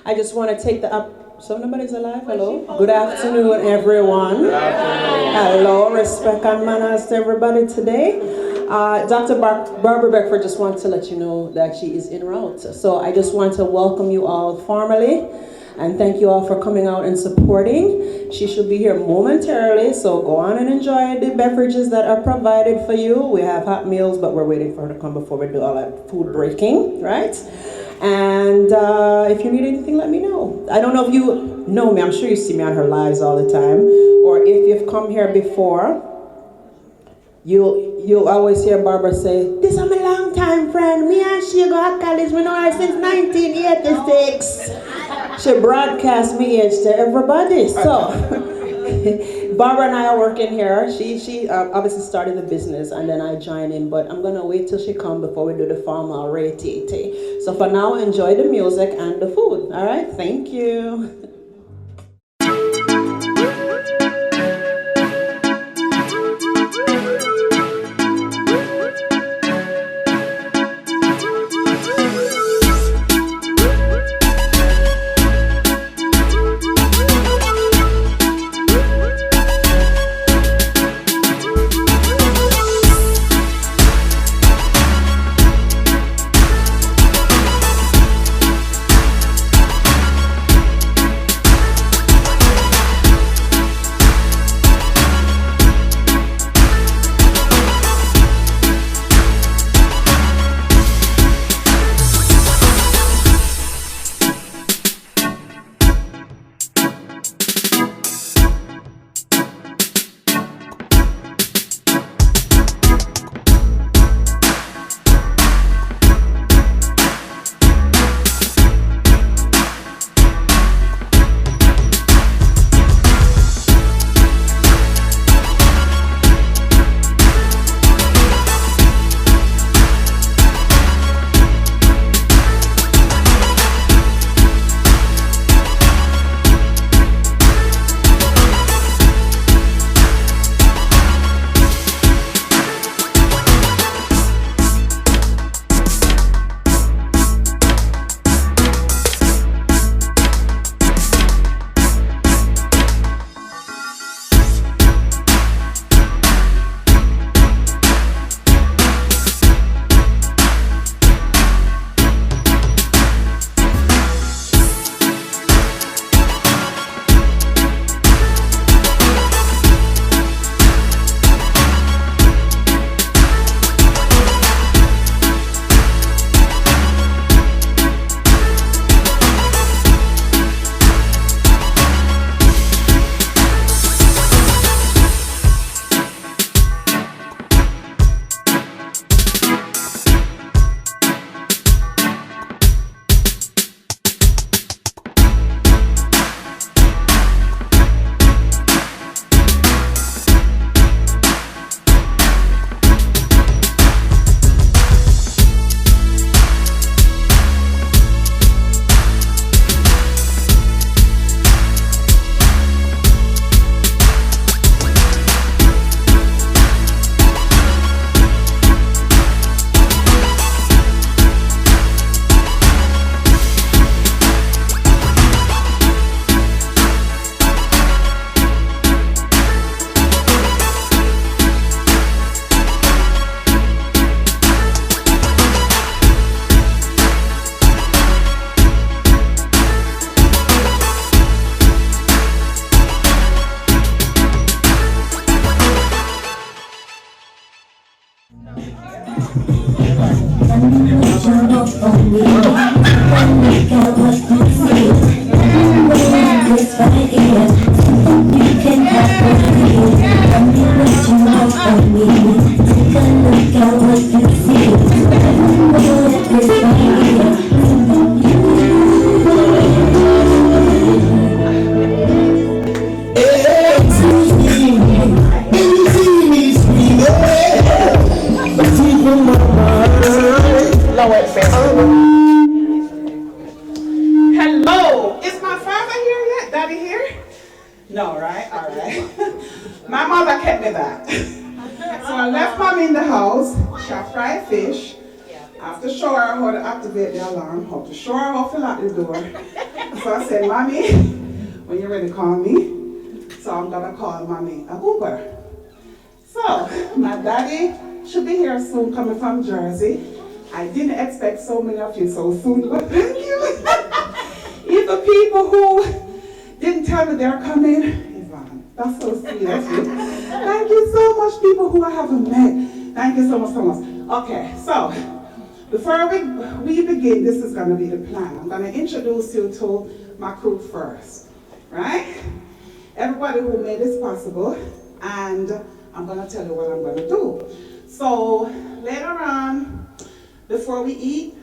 I just want to take the up. So nobody's alive? Hello? Good afternoon, everyone. Good afternoon. Hello, respect and manners to everybody today. Dr. Barbara Beckford just wants to let you know that she is en route. So I just want to welcome you all formally and thank you all for coming out and supporting. She should be here momentarily, so go on and enjoy the beverages that are provided for you. We have hot meals, but we're waiting for her to come before we do all that food breaking, right? And if you need anything, let me know. I don't know if you know me. I'm sure you see me on her lives all the time. Or if you've come here before, you'll always hear Barbara say, "This is my long time friend. Me and she go to college. We know her since 1986. She broadcast me age to everybody. So Barbara and I are working here. She obviously started the business and then I joined in, but I'm gonna wait till she comes before we do the formal rate. So for now, enjoy the music and the food. All right, thank you. Hello, is my father here yet? Daddy here? No, right? All right. My mother kept me back. So I left mom in the house, she fried fish, have to show her how to activate the alarm, how to show her how to lock the door. So I said, Mommy, when you're ready, call me. So I'm gonna call Mommy an Uber. So my daddy should be here soon, coming from Jersey. I didn't expect so many of you so soon, but thank you. Even people who didn't tell me they're coming, Yvonne, that's so sweet of you. Thank you so much, people who I haven't met. Thank you so much, Thomas. Okay, so before we begin, this is going to be the plan. I'm going to introduce you to my crew first, right? Everybody who made this possible, and I'm going to tell you what I'm going to do. So later on, before we eat,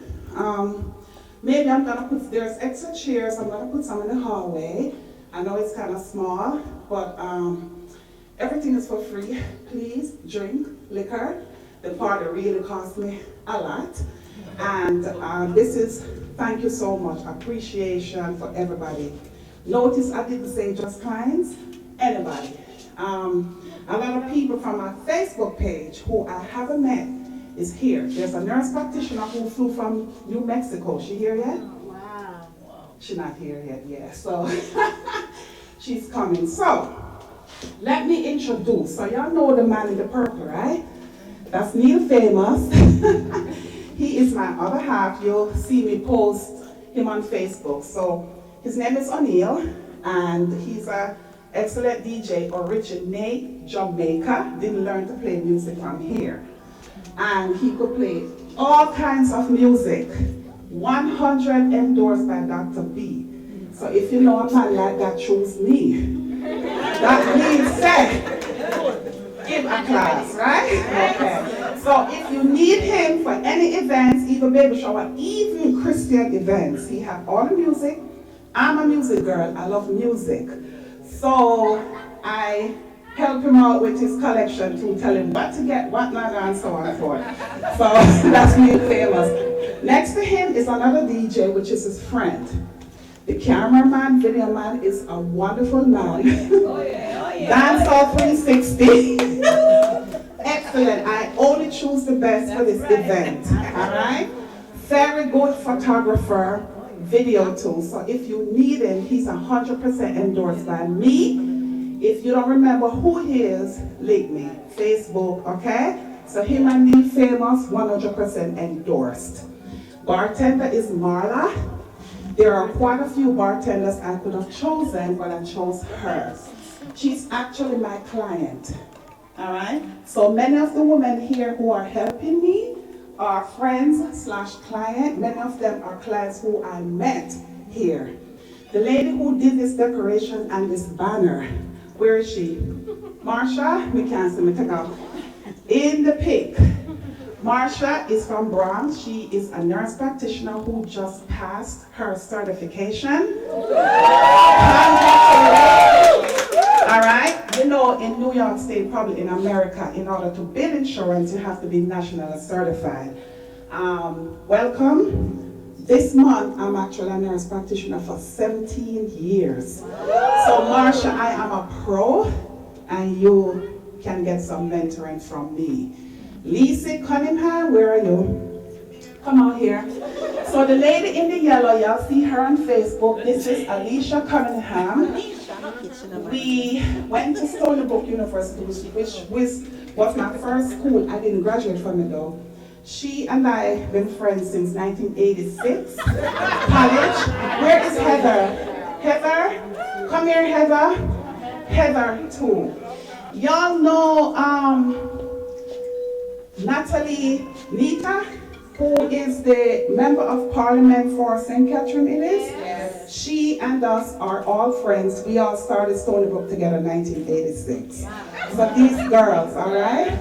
maybe I'm going to put, there's extra chairs, I'm going to put some in the hallway. I know it's kind of small, but everything is for free. Please drink liquor. The party really cost me a lot. And this is, thank you so much, appreciation for everybody. Notice I didn't say just clients, anybody. A lot of people from my Facebook page who I haven't met is here. There's a nurse practitioner who flew from New Mexico. She here yet? Wow. She's not here yet, yeah. So she's coming. So let me introduce. So y'all know the man in the purple, right? That's Neil Famous. He is my other half. You'll see me post him on Facebook. So his name is O'Neill, and he's an excellent DJ, originate Jamaica. Didn't learn to play music from here. And he could play all kinds of music. 100 endorsed by Dr. B. So if you know a man like that, choose me. That means say, give a class, right? Okay. So if you need him for any events, even baby shower, even Christian events, he has all the music. I'm a music girl, I love music. So I help him out with his collection to tell him what to get, what not, and so on and so forth. So that's Neil Famous. Next to him is another DJ, which is his friend. The cameraman, video man is a wonderful man. Oh yeah. Dance all 360. Excellent. I only choose the best for this event. All right? Very good photographer, video too. So if you need him, he's 100% endorsed by me. If you don't remember who he is, link me. Facebook, okay? So him and Neil Famous, 100% endorsed. Bartender is Marla. There are quite a few bartenders I could have chosen, but I chose her. She's actually my client, all right? So many of the women here who are helping me are friends / client. Many of them are clients who I met here. The lady who did this decoration and this banner, where is she? Marsha, we can't see me take off. In the pink. Marsha is from Bronx. She is a nurse practitioner who just passed her certification. All right, you know, in New York State, probably in America, in order to bill insurance, you have to be nationally certified. Welcome. This month, I'm actually a nurse practitioner for 17 years. So Marsha, I am a pro, and you can get some mentoring from me. Lisa Cunningham, where are you? Come out here. So the lady in the yellow, y'all see her on Facebook. This is Alicia Cunningham. We went to Stony Brook University, which was my first school. I didn't graduate from it though. She and I have been friends since 1986. College. Where is Heather? Heather? Come here, Heather. Heather too. Y'all know Natalie Nita, who is the member of parliament for St. Catherine it is? Yes. She and us are all friends. We all started Stony Brook together in 1986. So these girls, all right?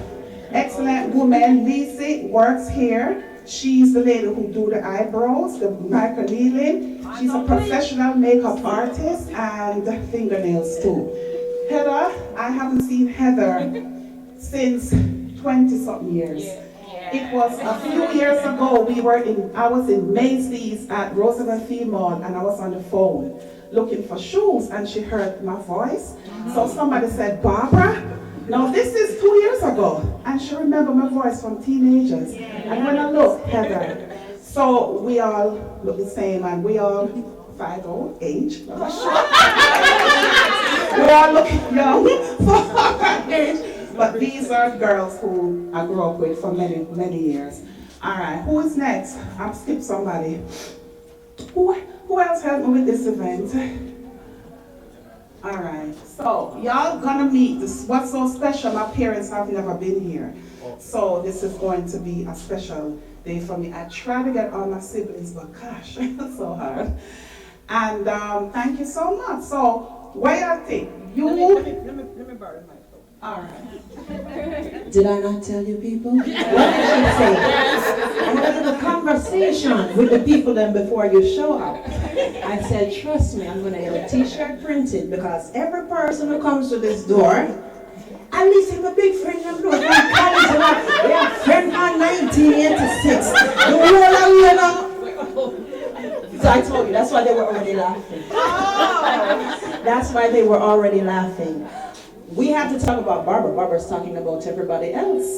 Excellent woman. Lisa works here. She's the lady who do the eyebrows, the microneedling. She's a professional makeup artist and fingernails too. Heather, I haven't seen Heather since 20-something years. It was a few years ago, I was in Macy's at Roosevelt Field Mall, and I was on the phone looking for shoes, and she heard my voice. So somebody said, Barbara, Now this is 2 years ago, and she remember my voice from teenagers. And when I look, Heather, so we all look the same, and we all 5 age. We all look young for our age. But these are girls who I grew up with for many, many years. All right, who is next? I've skipped somebody. Who else helped me with this event? All right, so y'all gonna meet this. What's so special? My parents have never been here, so this is going to be a special day for me. I try to get all my siblings, but gosh, it's so hard. And thank you so much. So, what do you think? Let me borrow the mic. All right. Did I not tell you people? What did she say? I had a conversation with the people then before you show up. I said, trust me, I'm going to get a t-shirt printed because every person who comes to this door, at least have a big friend of mine from college. They have friend on 1986. The whole of you know. So I told you, that's why they were already laughing. That's why they were already laughing. We have to talk about Barbara. Barbara's talking about everybody else.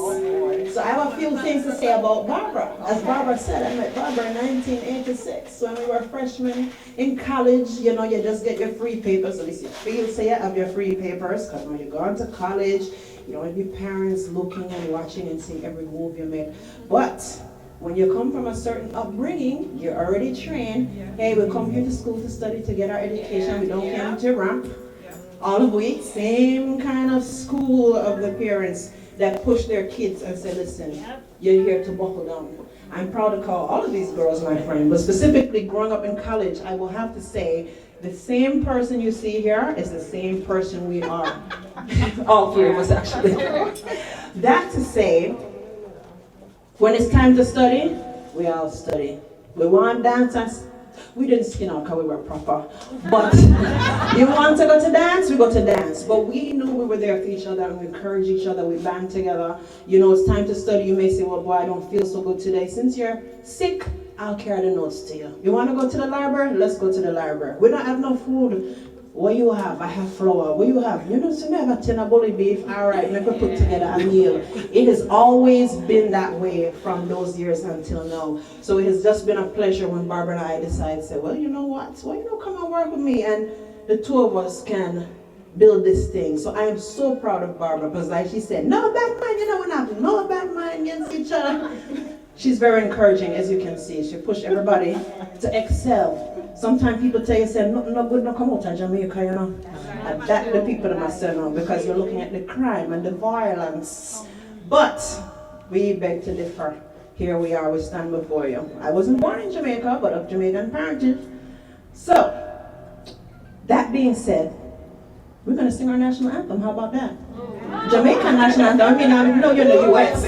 So I have a few things to say about Barbara. As Barbara said, I met Barbara in 1986 when we were freshmen in college. You know, you just get your free papers. At least you feel so you have your free papers. Because when you go into college, you don't have your parents looking and watching and seeing every move you make. But when you come from a certain upbringing, you're already trained. Hey, we come here to school to study, to get our education. We don't come to ramp. All of we, same kind of school of the parents that push their kids and say, listen, you're here to buckle down. I'm proud to call all of these girls my friend, but specifically growing up in college, I will have to say, the same person you see here is the same person we are. All three of us actually. That to say, when it's time to study, we all study. We want dancers. We didn't skin out because we were proper. But you want to go to dance, we go to dance. But we knew we were there for each other and we encourage each other, we band together. You know, it's time to study. You may say, well, boy, I don't feel so good today. Since you're sick, I'll carry the notes to you. You want to go to the library? Let's go to the library. We don't have no food. What you have? I have flour. What you have? You know, so me have a tin of bully beef. All right, make we put together a meal. It has always been that way from those years until now. So it has just been a pleasure when Barbara and I decided to say, well, you know what? Well, you know, come and work with me, and the two of us can build this thing. So I am so proud of Barbara because, like she said, no bad mind. You know, we're not no bad mind against each other. She's very encouraging, as you can see. She pushed everybody to excel. Sometimes people tell you, say, nothing no good no come out of Jamaica, you know. And that the people that must say no, because you're looking at the crime and the violence. But we beg to differ. Here we are, we stand before you. I wasn't born in Jamaica, but of Jamaican parentage. So, that being said, we're going to sing our national anthem. How about that? Jamaican national anthem. I mean, I know you're in the U.S.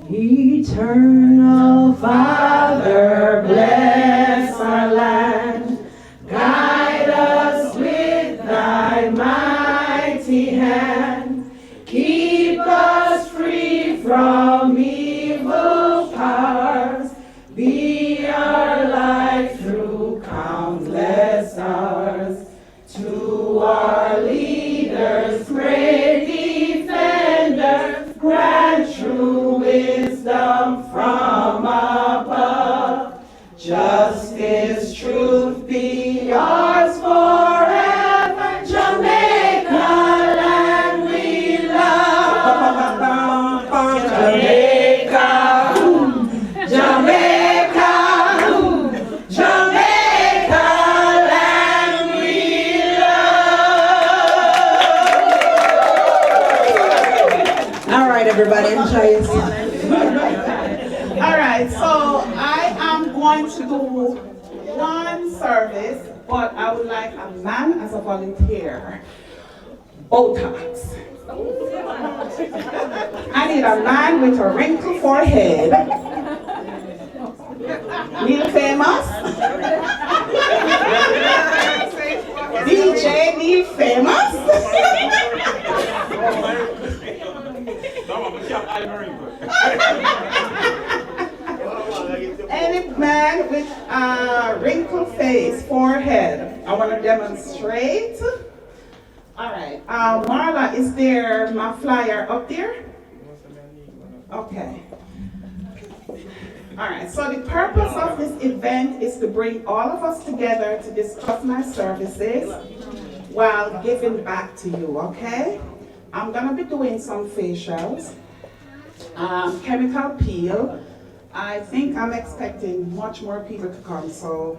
Eternal Father, bless our land. Guide us with thy mighty hand. Keep us free from evil powers. Be our light through countless hours. To our leaders, great defenders, grant true wisdom from above. Justice, truth be ours forever. Jamaica, land we love. Jamaica, Jamaica, Jamaica, land we love. All right, everybody, enjoy yourself. All right, so I am going to do one service, but I would like a man as a volunteer. Botox. I need a man with a wrinkled forehead. Neil Famous? DJ Neil Famous? Any man with a wrinkled face, forehead. I want to demonstrate. All right. Marla, is there my flyer up there? Okay. All right. So the purpose of this event is to bring all of us together to discuss my services while giving back to you, okay? I'm gonna be doing some facials, chemical peel. I think I'm expecting much more people to come, so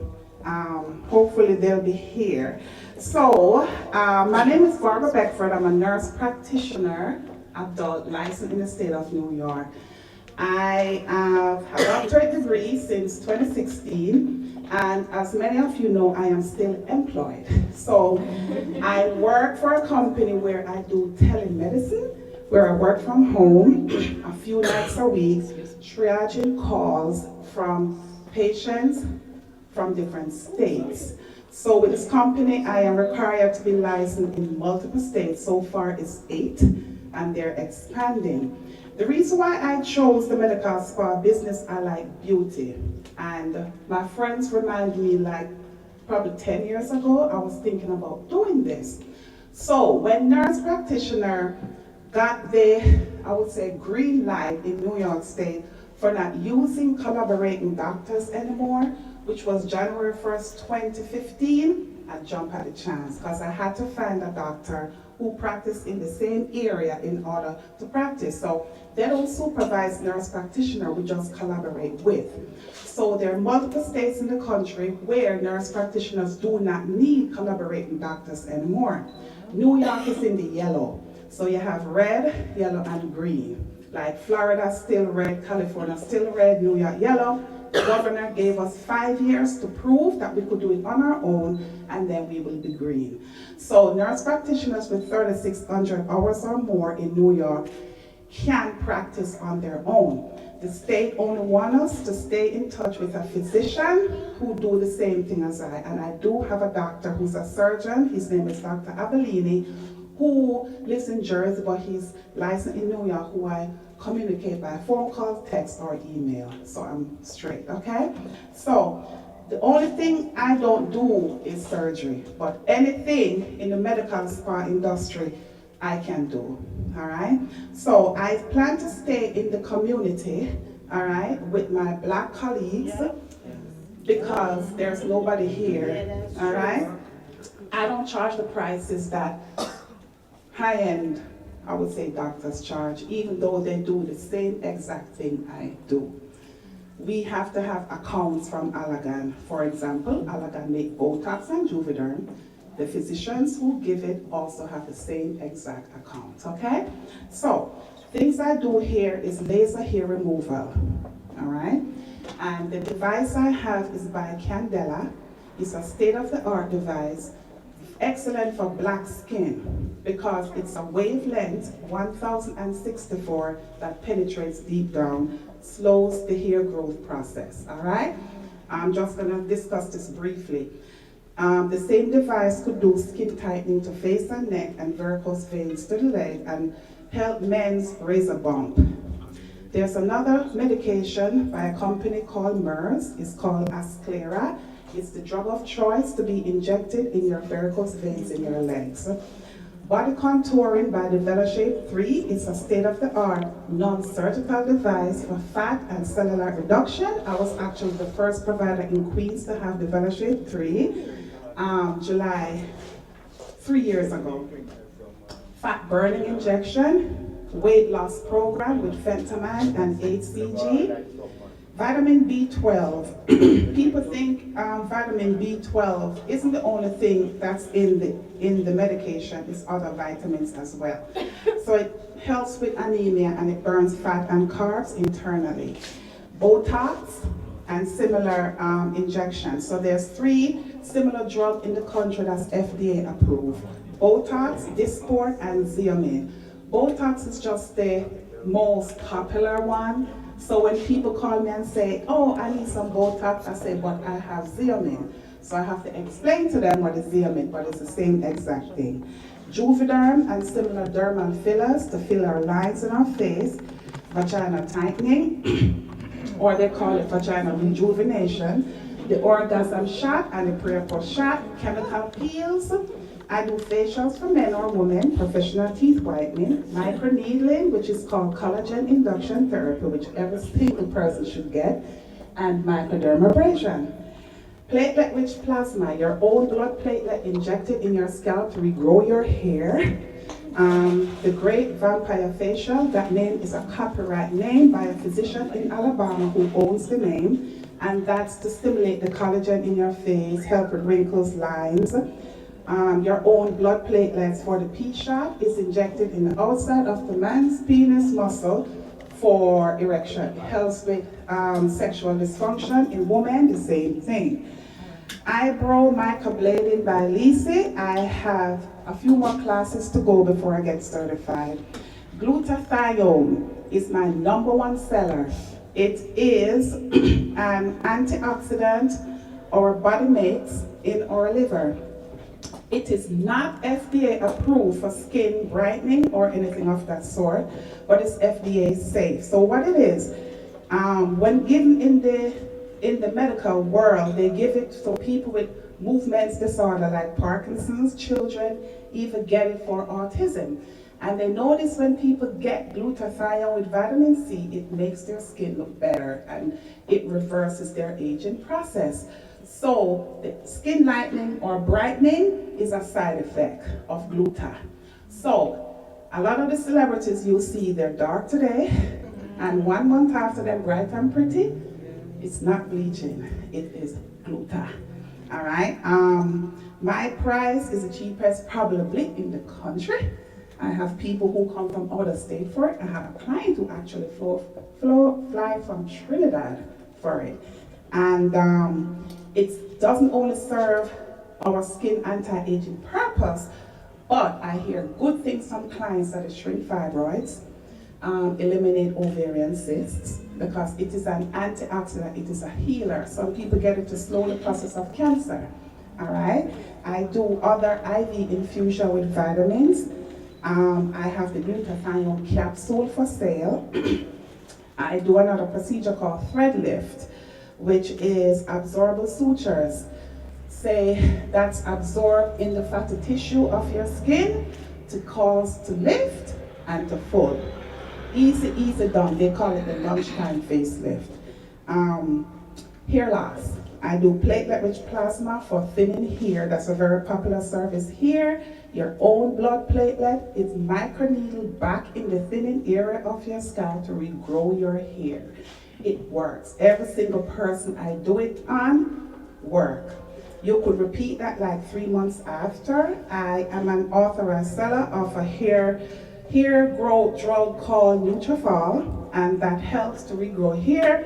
hopefully they'll be here. So, my name is Barbara Beckford. I'm a nurse practitioner, adult, licensed in the state of New York. I have a doctorate degree since 2016, and as many of you know, I am still employed. So I work for a company where I do telemedicine, where I work from home a few nights a week, triaging calls from patients from different states. So with this company, I am required to be licensed in multiple states. So far it's 8, and they're expanding. The reason why I chose the medical spa business, I like beauty. And my friends remind me, like probably 10 years ago, I was thinking about doing this. So when nurse practitioner got the, I would say, green light in New York State for not using collaborating doctors anymore, which was January 1st, 2015, I jumped at the chance because I had to find a doctor who practiced in the same area in order to practice. So they don't supervise nurse practitioner, we just collaborate with. So there are multiple states in the country where nurse practitioners do not need collaborating doctors anymore. New York is in the yellow. So you have red, yellow, and green. Like Florida still red, California still red, New York yellow. The governor gave us 5 years to prove that we could do it on our own, and then we will be green. So nurse practitioners with 3,600 hours or more in New York can practice on their own. The state only wants us to stay in touch with a physician who do the same thing as I. And I do have a doctor who's a surgeon. His name is Dr. Avellini, who lives in Jersey, but he's licensed in New York, who I communicate by phone call, text, or email. So I'm straight, okay? So the only thing I don't do is surgery, but anything in the medical spa industry, I can do, all right? So I plan to stay in the community, all right, with my black colleagues, because there's nobody here, all right? I don't charge the prices that high-end, I would say, doctors charge, even though they do the same exact thing I do. We have to have accounts from Allergan. For example, Allergan make Botox and Juvederm. The physicians who give it also have the same exact account, okay? So, things I do here is laser hair removal, all right? And the device I have is by Candela. It's a state-of-the-art device, excellent for black skin because it's a wavelength 1064 that penetrates deep down, slows the hair growth process, all right? I'm just gonna discuss this briefly. The same device could do skin tightening to face and neck and varicose veins to the leg and help men's razor bump. There's another medication by a company called MERS. It's called Asclera. It's the drug of choice to be injected in your varicose veins in your legs. Body contouring by the VeloShape 3 is a state-of-the-art non-surgical device for fat and cellular reduction. I was actually the first provider in Queens to have the VeloShape 3, July 3 years ago. Fat burning injection, weight loss program with fentamide and HCG. Vitamin B12. People think vitamin B12 isn't the only thing that's in the medication. It's other vitamins as well. So it helps with anemia and it burns fat and carbs internally. Botox and similar injections. So there's 3 similar drugs in the country that's FDA approved. Botox, Dysport, and Xeomin. Botox is just the most popular one. So when people call me and say, oh, I need some Botox, I say, but I have Xeomin. So I have to explain to them what is Xeomin, but it's the same exact thing. Juvederm and similar dermal fillers to fill our lines in our face, vagina tightening, or they call it vaginal rejuvenation, the orgasm shot and the pre-post shot, chemical peels, I do facials for men or women, professional teeth whitening, microneedling, which is called collagen induction therapy, which every single person should get, and microdermabrasion. Platelet-rich plasma, your own blood platelet injected in your scalp to regrow your hair. The Great Vampire Facial, that name is a copyright name by a physician in Alabama who owns the name, and that's to stimulate the collagen in your face, help with wrinkles, lines. Your own blood platelets for the P-shot is injected in the outside of the man's penis muscle for erection. It helps with sexual dysfunction. In women, the same thing. Eyebrow microblading by Lisi. I have a few more classes to go before I get certified. Glutathione is my #1 seller. It is an antioxidant our body makes in our liver. It is not FDA approved for skin brightening or anything of that sort, but it's FDA safe. So what it is, when given in the medical world, they give it to people with movement disorder like Parkinson's, children even get it for autism. And they notice when people get glutathione with vitamin C, it makes their skin look better and it reverses their aging process. So the skin lightening or brightening is a side effect of gluta. So a lot of the celebrities you see, they're dark today, and 1 month after they're bright and pretty. It's not bleaching, it is gluta. All right. My price is the cheapest probably in the country. I have people who come from out of state for it. I have a client who actually fly from Trinidad for it. And it doesn't only serve our skin anti-aging purpose, but I hear good things from clients that it shrink fibroids, eliminate ovarian cysts, because it is an antioxidant, it is a healer. Some people get it to slow the process of cancer. All right. I do other IV infusion with vitamins. I have the glutathione capsule for sale. I do another procedure called thread lift, which is absorbable sutures. Say that's absorbed in the fatty tissue of your skin to cause to lift and to fold. Easy, easy done. They call it the lunchtime facelift. Hair loss. I do platelet-rich plasma for thinning hair. That's a very popular service here. Your own blood platelet is microneedled back in the thinning area of your scalp to regrow your hair. It works. Every single person I do it on work. You could repeat that like 3 months after. I am an authorized seller of a hair growth drug called Nutrafol, and that helps to regrow hair.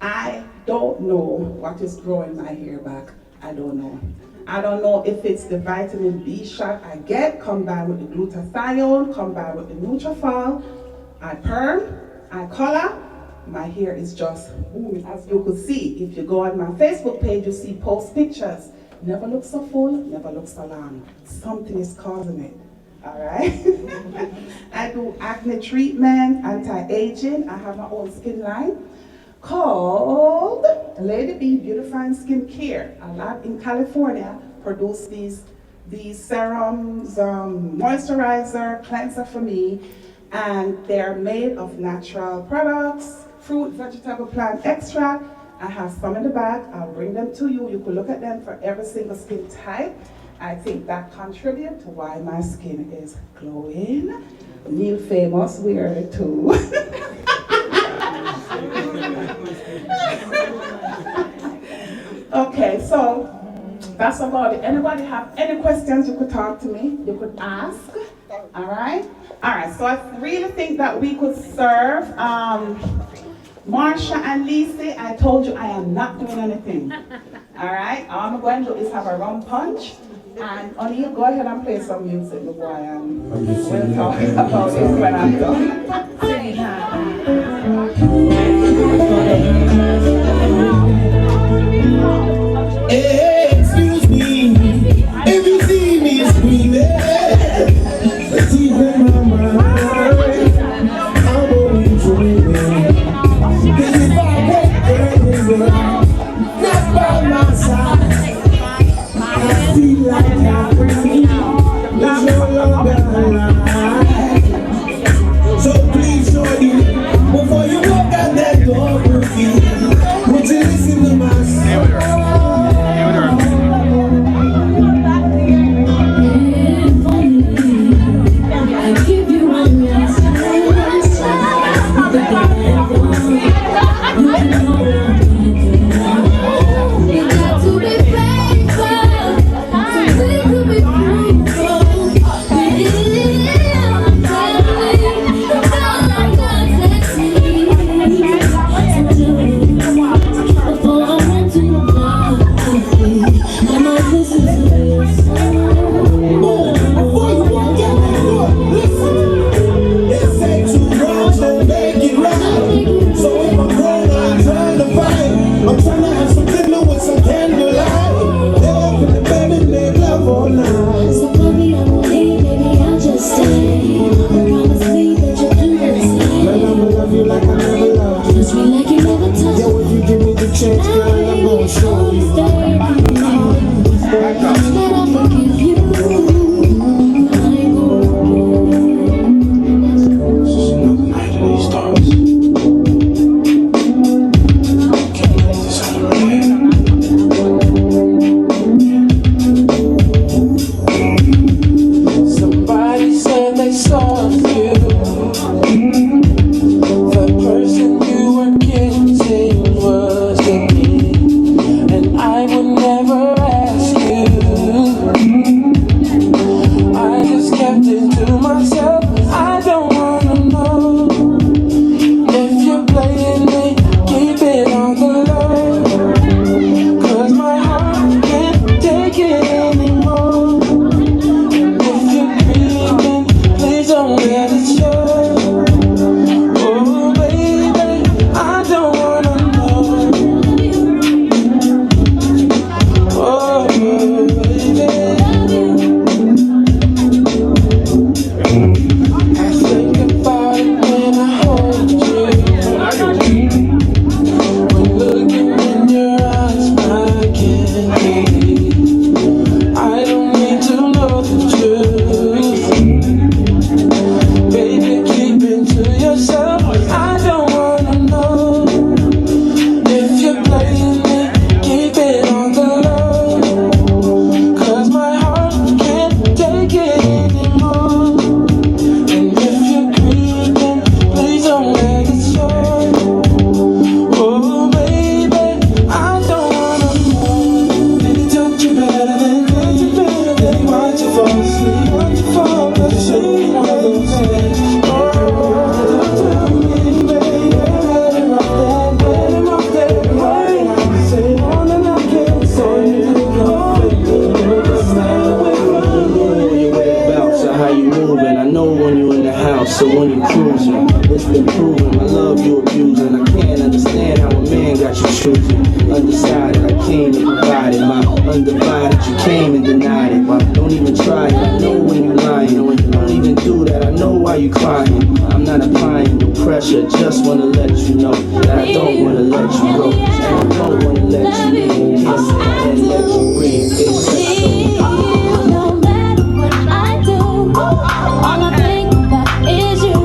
I don't know what is growing my hair back. I don't know. I don't know if it's the vitamin B shot I get combined with the glutathione, combined with the Nutrafol. I perm, I color, my hair is just booming. As you could see, if you go on my Facebook page, you see post pictures. Never looks so full, never looks so long. Something is causing it. All right. I do acne treatment, anti-aging. I have my own skin line called Lady B Beautifying Skin Care. A lab in California produced these serums, moisturizer, cleanser for me, and they're made of natural products, fruit, vegetable, plant extract. I have some in the bag. I'll bring them to you. You can look at them for every single skin type. I think that contributes to why my skin is glowing. Neil Famous wear it too. Okay, so that's about it. Anybody have any questions, you could talk to me, you could ask. All right? All right, so I really think that we could serve Marsha and Lisa. I told you I am not doing anything. All right? All I'm going to do is have a rum punch. And O'Neill, go ahead and play some music before I will talk about this when I'm done. Excuse me, if you see me screaming, but deep in my mind, I'm only dreaming. 'Cause if I went anywhere, not by my side, I feel like I'm free. fall asleep. Won't you fall asleep? One of those days. How you moving? I know when you in the house, so when you cruising, it's been proven. My love you abusing. I can't understand how a man got you choosing. Undecided, I came and provided. My undivided, you came and denied it. Don't even try it. I know when you lying. Don't even do that. I know why you crying. I'm not applying no pressure. Just wanna let you know that I don't wanna let you go. And I don't wanna let you go. Kiss and let you breathe. No matter what I do, all I think about is you.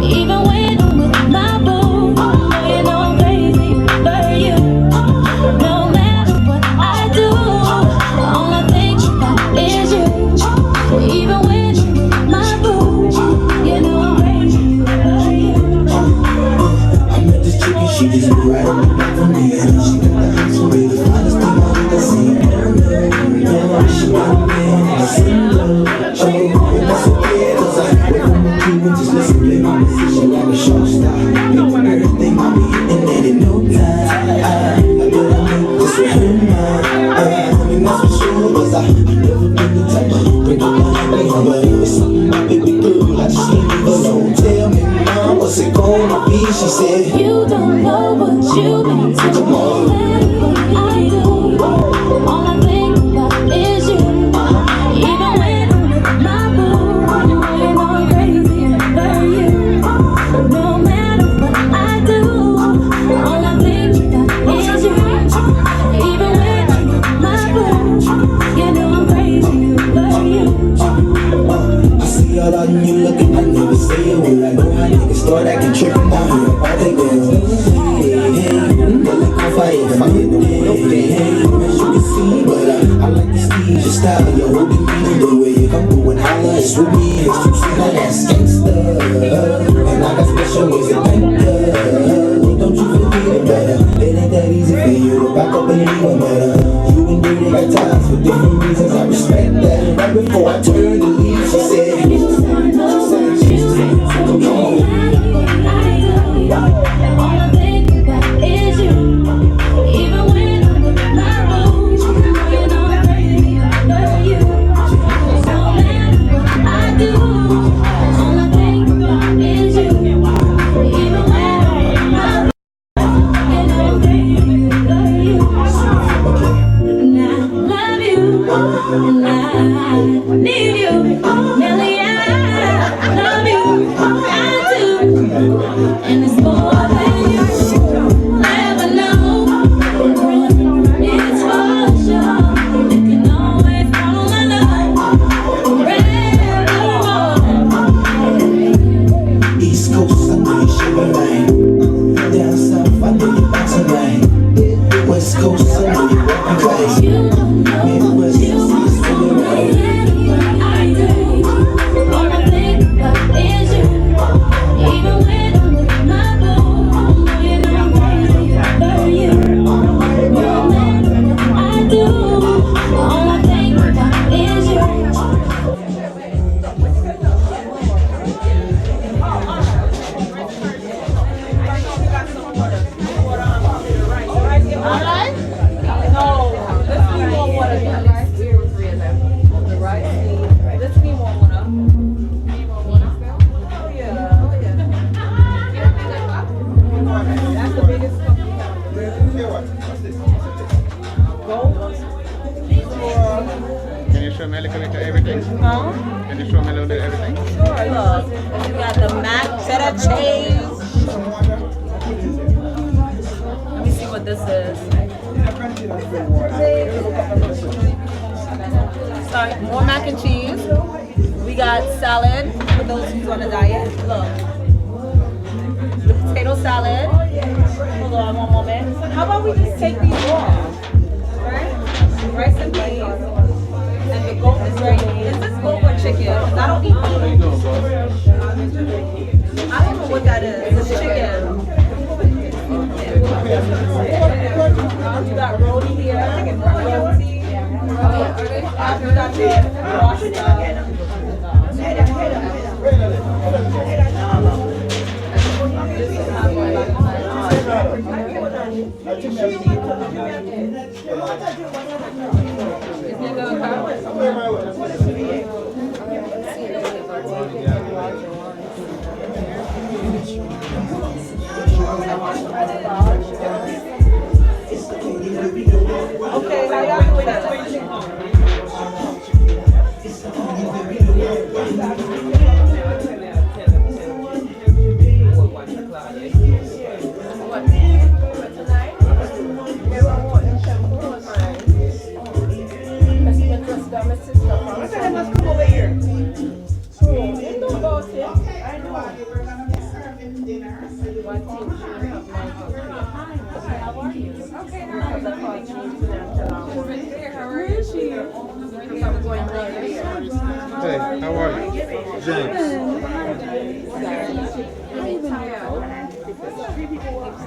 Even when I'm with my boo, you know I'm crazy for you. No matter what I do, all I think about is you. Even when I'm with my boo, you know I'm crazy for you. I met this chick and she just moved right on the back from me. She got the house for me, the finest thing I've ever seen. Yeah, she got a man and I sing love. Oh, and that's okay, cause I wake up my key and just listen, play my position like a show star. Everything I'll be hitting it in no time. I bet I make this with her mind. I mean that's for sure, cause I never been the type to break up my happy home. But it's something my baby girl, I just can't leave alone. Tell me, mom, what's it gonna be? She said, you don't know what you've been to. No matter what I do, all I think about is you. Even when I'm with my boo, you know I'm crazy for you. No matter what I do, all I think about is you. Even when I'm with my boo, you know I'm crazy for you. I see all on you looking, I never say a word. I know how niggas start acting trippin' down here. All they girls, they like on fire if I hit them with no hey, as you can see, but I like the speed, your style, your holding me, the way you come through and holler, it's with me, it's too sweet, now that's gangsta. And I got special ways to thank you. Don't you forget it, better. It ain't that easy for you to back up and leave them better. You and me, they got times for different reasons, I respect that. Right before I turned to leave, she said, come on. All I think about is you. Even when I'm with my boo, you know I'm crazy for you. No matter what I do, all I think about is you. Even when I'm with my boo, you know I'm crazy for you. And I love you, and I need you, Nelly. I love you, I do, and it's more than you ever know. It's for sure. You can always count on my love forevermore. East Coast, I know you sugar rain. Down south, I know you bouncing rain. West Coast, I know you walking right. You don't know Midwest, what you want from me, what I do. All I think about is you. Even when I'm with my boo, you know I'm crazy for you. No matter what I do, all I think about is you. Can you show me a little bit of everything? Huh? Can you show me a little bit of everything? Sure, look. You got the mac cheddar cheese. Let me see what this is. Sorry, more mac and cheese. We got salad for those who's on a diet. Look. The potato salad. Hold on one moment. How about we just take these off? Right? Rice and peas. And the goat is right here. Is this goat or chicken? 'Cause I don't eat goat. I don't know what that is. It's chicken. You got roti here. Roti. You got the Okay, how y'all doing that? Hey, how are you? James.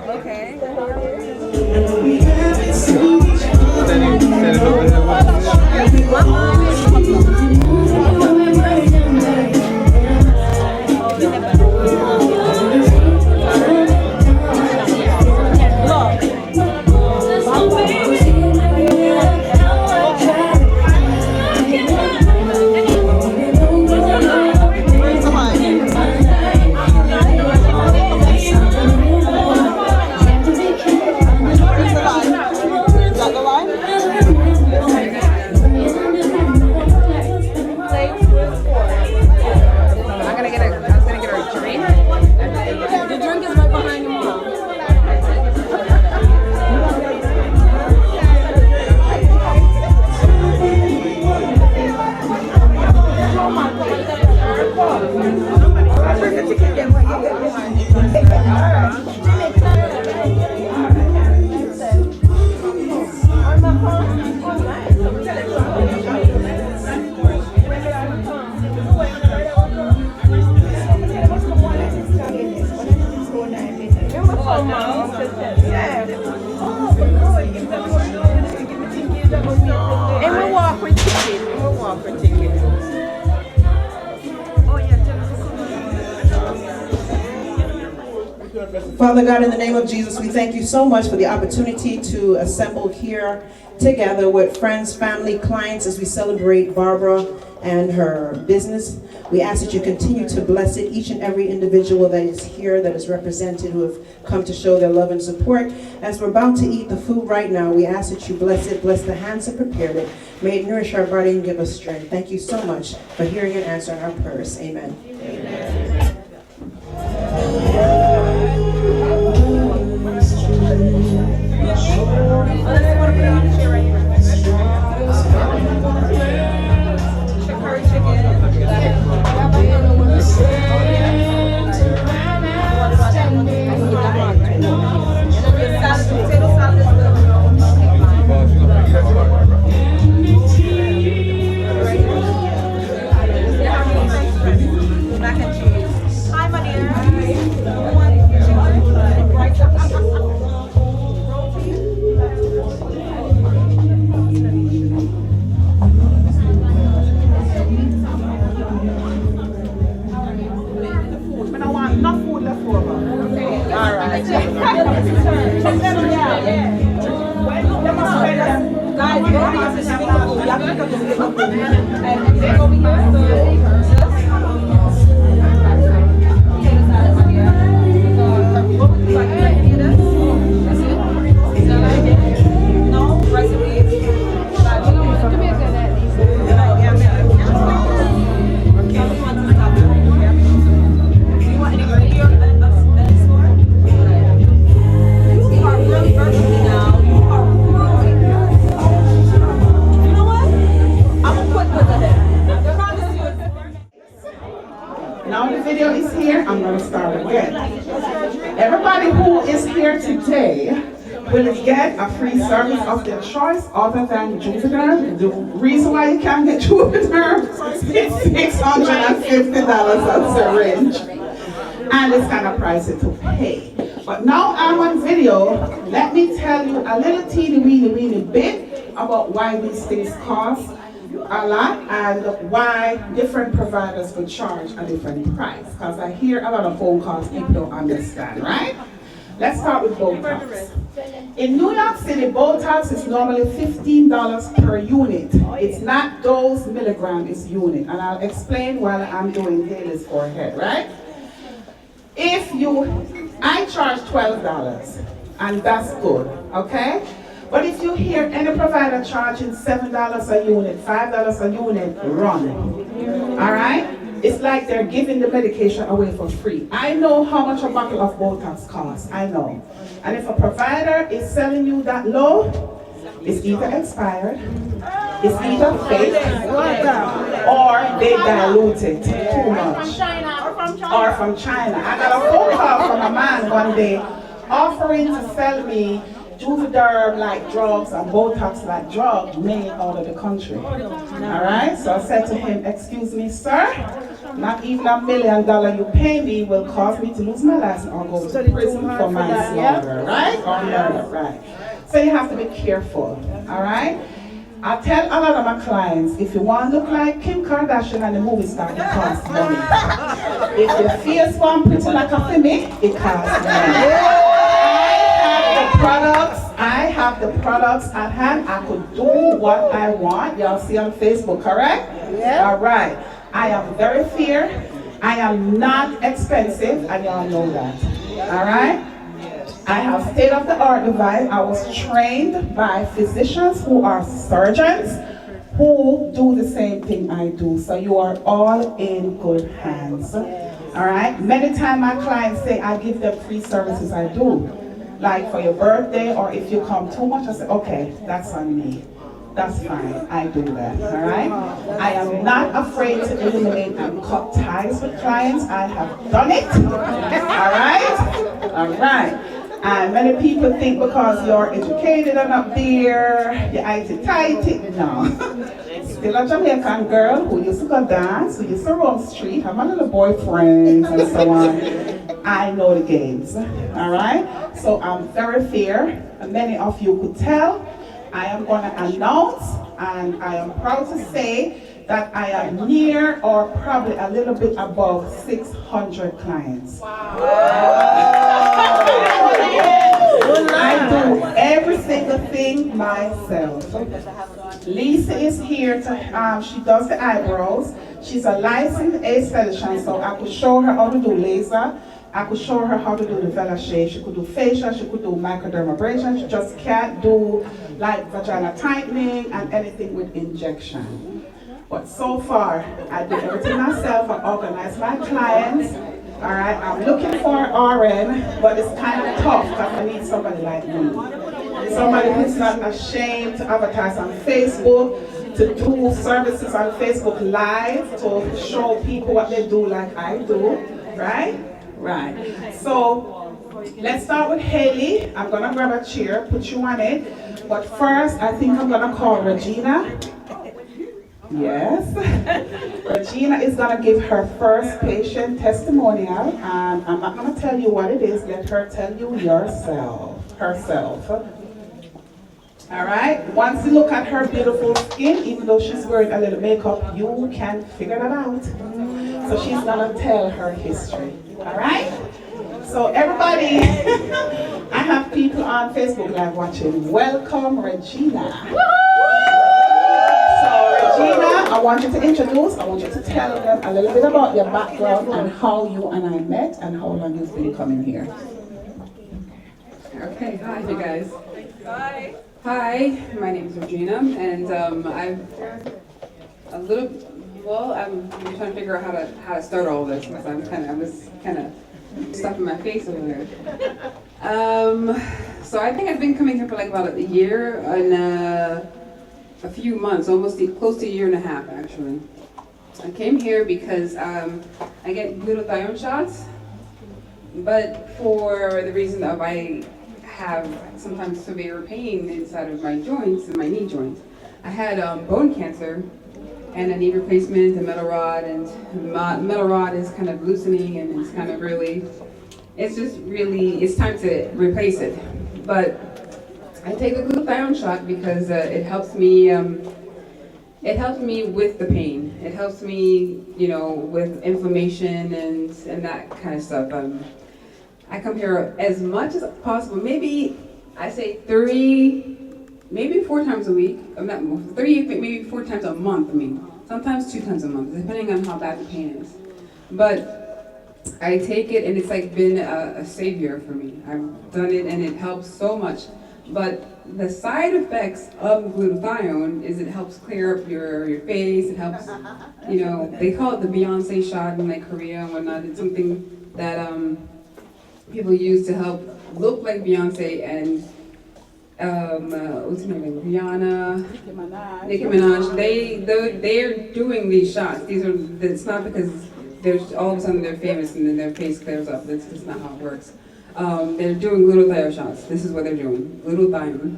Okay. Set it over there. Father God, in the name of Jesus, we thank you so much for the opportunity to assemble here together with friends, family, clients as we celebrate Barbara and her business. We ask that you continue to bless it, each and every individual that is here, that is represented, who have come to show their love and support. As we're about to eat the food right now, we ask that you bless it, bless the hands that prepared it. May it nourish our body and give us strength. Thank you so much for hearing and answering our prayers. Amen. Amen. Mac and cheese. Hi, my dear. I don't want enough food left over. All right. Guys, go to your sister. You have to come to the and take over here. What would you like? Any of this? That's it? Is that like it? No? Recipes? Give me a good at least. Okay, we want to stop it. Do you want any radio at the store? You are really versatile now. You are really. You know what? I'm gonna put this ahead. I promise you. Now the video is here, I'm going to start again. Everybody who is here today will get a free service of their choice other than Jupiter. The reason why you can't get Jupiter is $650 a syringe. And it's kind of pricey to pay. But now I'm on video, let me tell you a little teeny weeny bit about why these things cost. a lot and why different providers would charge a different price. Because I hear a lot of phone calls people don't understand, right? Let's start with Botox. In New York City, Botox is normally $15 per unit. It's not dose milligram, it's unit. And I'll explain while I'm doing Haley's forehead, right? I charge $12, and that's good, okay? But if you hear any provider charging $7 a unit, $5 a unit, run. All right? It's like they're giving the medication away for free. I know how much a bottle of Botox costs, I know. And if a provider is selling you that low, it's either expired, it's either fake, or they dilute it too much. Or from China. I got a phone call from a man one day offering to sell me Juvederm like drugs and Botox like drugs made out of the country. Alright, so I said to him, excuse me, sir, not even $1 million you pay me will cause me to lose my license or go to prison for manslaughter, right? Or murder, right? So you have to be careful, alright? I tell a lot of my clients, if you want to look like Kim Kardashian and the movie star, it costs money. If your face want pretty like a Femi, it costs money. I have the products at hand. I could do what I want. Y'all see on Facebook, correct? Yeah. All right. I am very fair. I am not expensive, and y'all know that. All right? I have state-of-the-art device. I was trained by physicians who are surgeons who do the same thing I do. So you are all in good hands. All right? Many times my clients say I give them free services. I do. Like for your birthday, or if you come too much, I say, okay, that's on me. That's fine, I do that, all right? I am not afraid to eliminate and cut ties with clients. I have done it, all right? All right. And many people think because you're educated and up there, you're IT-tighty. No. Still a Jamaican girl who used to go dance, who used to roam street, have my little boyfriends and so on. I know the games, all right? So I'm very fair, and many of you could tell. I am going to announce, and I am proud to say that I am near or probably a little bit above 600 clients. I do every single thing myself. Lisa is here to, she does the eyebrows. She's a licensed aesthetician, so I could show her how to do laser. I could show her how to do the velochet. She could do facial, she could do microdermabrasion. She just can't do like vagina tightening and anything with injection. But so far, I do everything myself. I organize my clients. All right, I'm looking for an RN, but it's kind of tough because I need somebody like me. Somebody who's not ashamed to advertise on Facebook, to do services on Facebook Live, to show people what they do like I do, right? Right. So let's start with Haley. I'm gonna grab a chair, put you on it. But first, I think I'm gonna call Regina. Yes. Regina is gonna give her first patient testimonial, and I'm not gonna tell you what it is. Let her tell you herself. All right. Once you look at her beautiful skin, even though she's wearing a little makeup, you can figure that out. So she's gonna tell her history. All right? So everybody, I have people on Facebook Live watching. Welcome, Regina. So Regina, I want you to introduce, I want you to tell them a little bit about your background and how you and I met and how long you've been coming here. Okay, hi you guys. Hi, my name is Regina, and I'm trying to figure out how to start all this because I was kind of stuffing my face over there. So I think I've been coming here for like about a year and a few months, almost close to a year and a half actually. I came here because I get glutathione shots, but for the reason of I have sometimes severe pain inside of my joints, in my knee joints. I had bone cancer and a knee replacement, a metal rod, and the metal rod is kind of loosening and it's kind of really, it's time to replace it. But I take a glutathione shot because it helps me it helps me with the pain. It helps me, with inflammation and that kind of stuff. I come here as much as possible. Maybe I say 3, maybe 4 times a week. I'm not 3, maybe 4 times a month. I mean, sometimes 2 times a month, depending on how bad the pain is. But I take it, and it's like been a savior for me. I've done it, and it helps so much. But the side effects of glutathione is it helps clear up your face. It helps, they call it the Beyonce shot in like Korea and whatnot. It's something that people use to help look like Beyonce and what's her name? Rihanna, Nicki Minaj. They're doing these shots. It's not because there's all of a sudden they're famous and then their face clears up. That's just not how it works. They're doing glutathione shots. This is what they're doing, glutathione.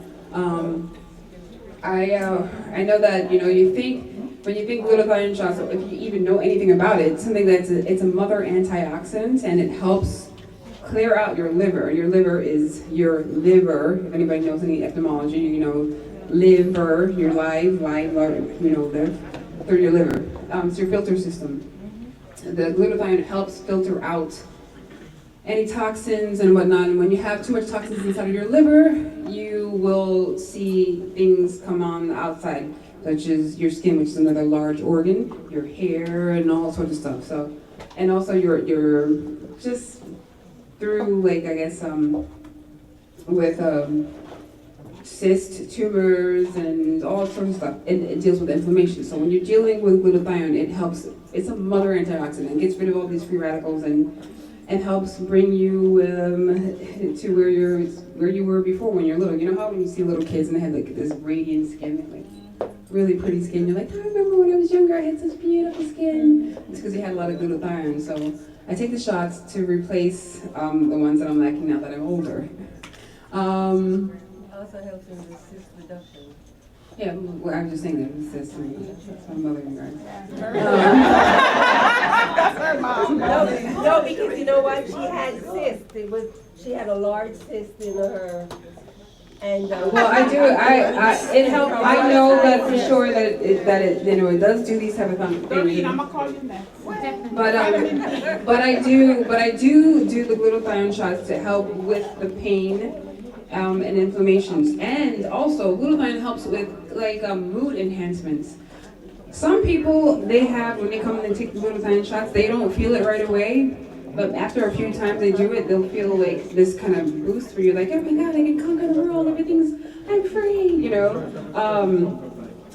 I know that when you think glutathione shots, if you even know anything about it, it's something it's a mother antioxidant, and it helps clear out your liver. Your liver is your liver. If anybody knows any etymology, liver, your through your liver. It's your filter system. The glutathione helps filter out any toxins and whatnot, and when you have too much toxins inside of your liver, you will see things come on the outside, such as your skin, which is another large organ, your hair, and all sorts of stuff. So, and also your just through with cyst, tumors, and all sorts of stuff, and it deals with inflammation. So when you're dealing with glutathione, it helps. It's a mother antioxidant. It gets rid of all these free radicals and helps bring you to where you were before when you're little. You know how when you see little kids and they have like this radiant skin, like really pretty skin. You're like, I remember when I was younger, I had such beautiful skin. It's because you had a lot of glutathione. So I take the shots to replace the ones that I'm lacking now that I'm older. Also helps in the cyst reduction. Yeah, well, I was just saying that it's cyst. So I'm mothering you guys. No, because you know what? She had cyst. She had a large cyst in her. And well, I do. It helps. I know that for sure that it does do these type of things. I'm gonna call you next. But I do the glutathione shots to help with the pain and inflammations, and also glutathione helps with mood enhancements. Some people when they come in and take the glutathione shots, they don't feel it right away. But after a few times they do it, they'll feel like this kind of boost where you're like, oh my God, I can conquer the world, I'm free,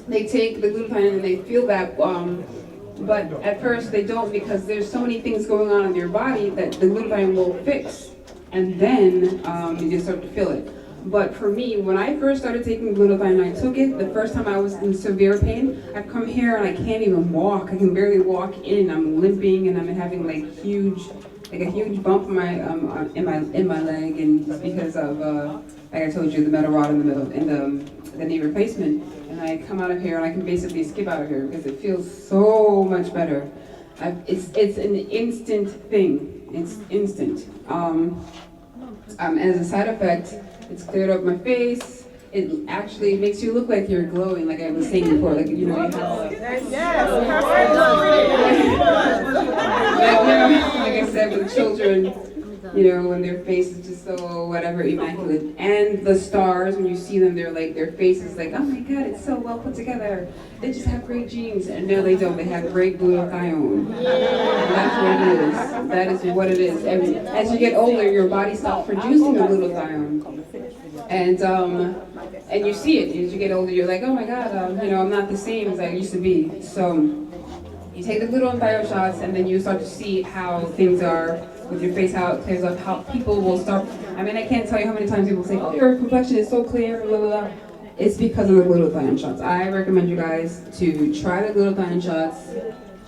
They take the glutathione and they feel that, but at first they don't, because there's so many things going on in your body that the glutathione will fix, and then you just start to feel it. But for me, when I first started taking glutathione, I took it, the first time I was in severe pain, I've come here and I can't even walk. I can barely walk in. I'm limping and I'm having a huge bump in my leg, and it's because of like I told you, the metal rod in the knee replacement. And I come out of here and I can basically skip out of here because it feels so much better. It's an instant thing. It's instant. As a side effect, it's cleared up my face. It actually makes you look like you're glowing, like I was saying before. You have like I said, with children, when their face is just so whatever, immaculate. And the stars, when you see them, their face is like, oh my God, it's so well put together. They just have great genes. And no, they don't. They have great glutathione. That's what it is. That is what it is. And as you get older, your body stops producing the glutathione. And you see it as you get older. You're like, oh my God, I'm not the same as I used to be. So you take the glutathione shots, and then you start to see how things are with your face, how it clears up, how people will start. I mean, I can't tell you how many times people say, oh, your complexion is so clear, blah, blah, blah. It's because of the glutathione shots. I recommend you guys to try the glutathione shots.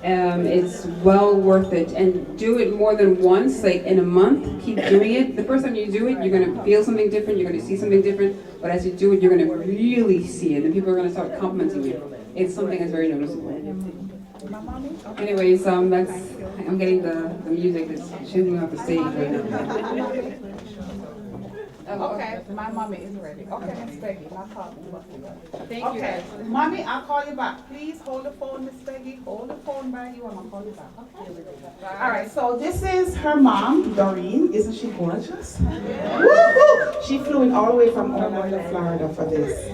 It's well worth it, and do it more than once, in a month. Keep doing it. The first time you do it, you're going to feel something different, you're going to see something different, but as you do it, you're going to really see it, and people are going to start complimenting you. It's something that's very noticeable. Anyways, I'm getting the music that's shooting off the stage right now. Okay, my mommy is ready. Okay, Miss Peggy, I'll call you. Thank you. Okay, mommy, I'll call you back. Please hold the phone, Miss Peggy. Hold the phone by you, and I'll call you back. Okay. All right. So this is her mom, Doreen. Isn't she gorgeous? Woo-hoo! She flew in all the way from Orlando, Florida for this.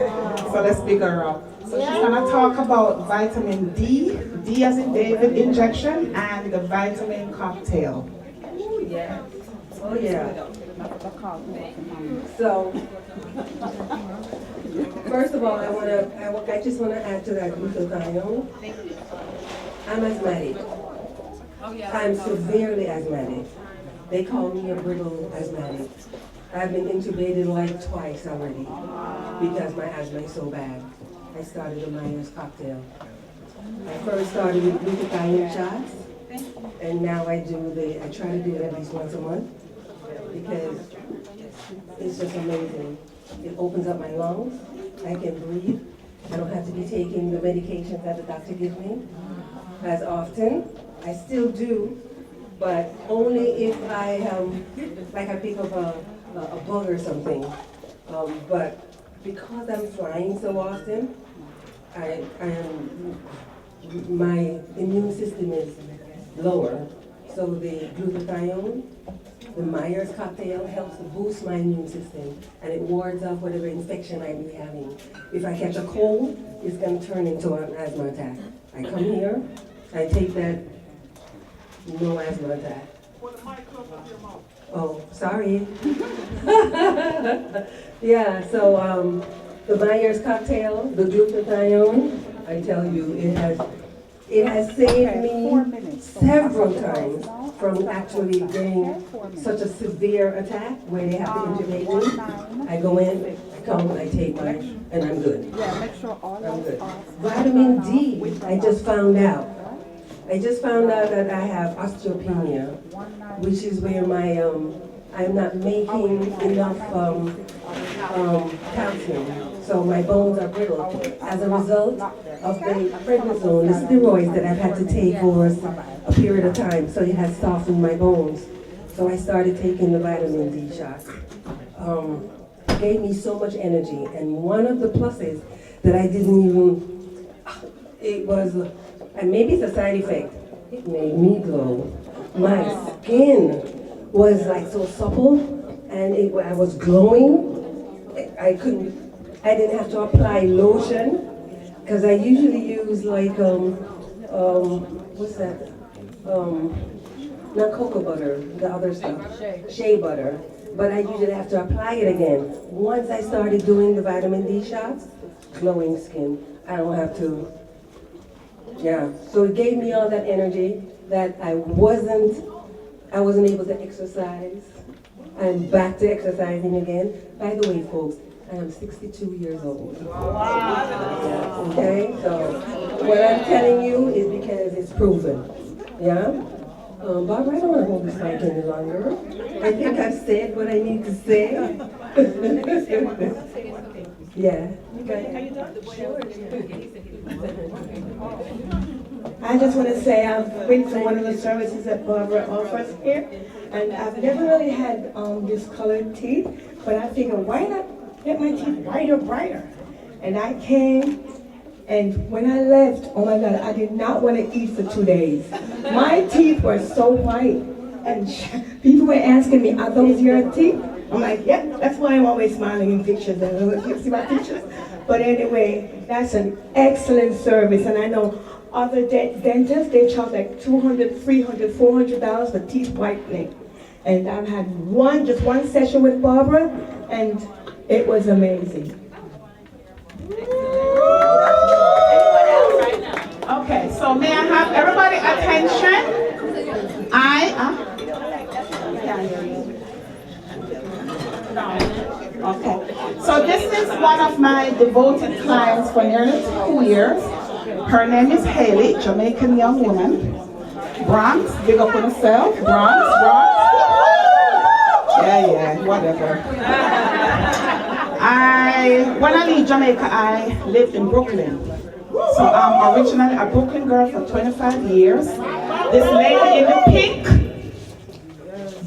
So let's big her up. So she's gonna talk about vitamin D, D as in David injection, and the vitamin cocktail. Oh, yeah. So, first of all, I just want to add to that glutathione. I'm asthmatic. I'm severely asthmatic. They call me a brittle asthmatic. I've been intubated like twice already because my asthma is so bad. I started a Myers cocktail. I first started with glutathione shots, and now I try to do it at least once a month because it's just amazing. It opens up my lungs. I can breathe. I don't have to be taking the medications that the doctor gives me as often. I still do, but only if I pick up a bug or something. But because I'm flying so often, my immune system is lower. So the glutathione, the Myers cocktail helps to boost my immune system, and it wards off whatever infection I may be having. If I catch a cold, it's going to turn into an asthma attack. I come here, I take that, no asthma attack. Oh, sorry. Yeah, so the Myers cocktail, the glutathione, I tell you, it has saved me several times from actually getting such a severe attack where they have to intubate me. I go in, I come, I take mine, and I'm good. I'm good. Vitamin D, I just found out. That I have osteopenia, which is where I'm not making enough calcium, so my bones are brittle. As a result of the prednisone, the steroids that I've had to take for a period of time, so it has softened my bones. So I started taking the vitamin D shots. It gave me so much energy, and one of the pluses that I didn't even, it was, and maybe it's a side effect, it made me glow. My skin was like so supple, and I was glowing. I didn't have to apply lotion, because I usually use like, what's that? Not cocoa butter, the other stuff, shea butter. But I usually have to apply it again. Once I started doing the vitamin D shots, glowing skin, I don't have to, yeah. So it gave me all that energy that I wasn't able to exercise. I'm back to exercising again. By the way, folks, I am 62 years old. Wow. Okay, so what I'm telling you is because it's proven. Yeah? Barbara, I don't want to hold this mic any longer. I think I've said what I need to say. Yeah. Okay. Are you done? Sure. I just want to say I've been to one of the services that Barbara offers here, and I've never really had discolored teeth, but I figured, why not get my teeth whiter, brighter? And I came, and when I left, oh my God, I did not want to eat for 2 days. My teeth were so white, and people were asking me, are those your teeth? I'm like, yep, that's why I'm always smiling in pictures. I don't know if you see my pictures. But anyway, that's an excellent service, and I know other dentists, they charge like $200, $300, $400 for teeth whitening. And I've had just one session with Barbara, and it was amazing. Okay, so may I have everybody attention? Okay, so this is one of my devoted clients for nearly 2 years. Her name is Haley, Jamaican young woman. Bronx, big up on herself. Bronx. Yeah, whatever. When I leave Jamaica, I lived in Brooklyn. So I'm originally a Brooklyn girl for 25 years. This lady in the pink,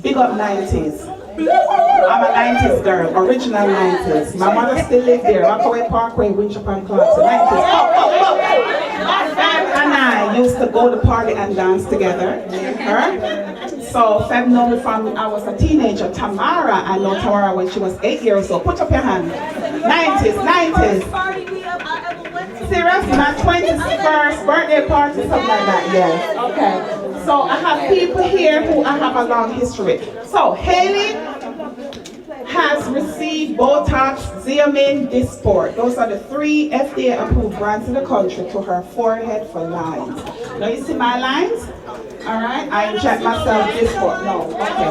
big up 90s. I'm a 90s girl, original 90s. My mother still lives there, Rockaway Parkway, Winchester Clock, 90s. Fab and I used to go to party and dance together. So Fab know me from I was a teenager. Tamara, I know Tamara when she was 8 years old. Put up your hand. 90s. Serious? My 21st birthday party, something like that, yes. Okay. So I have people here who I have a long history with. So Haley has received Botox, Xeomin, Dysport. Those are the 3 FDA approved brands in the country to her forehead for lines. Now you see my lines? All right, I inject myself Dysport. No, okay.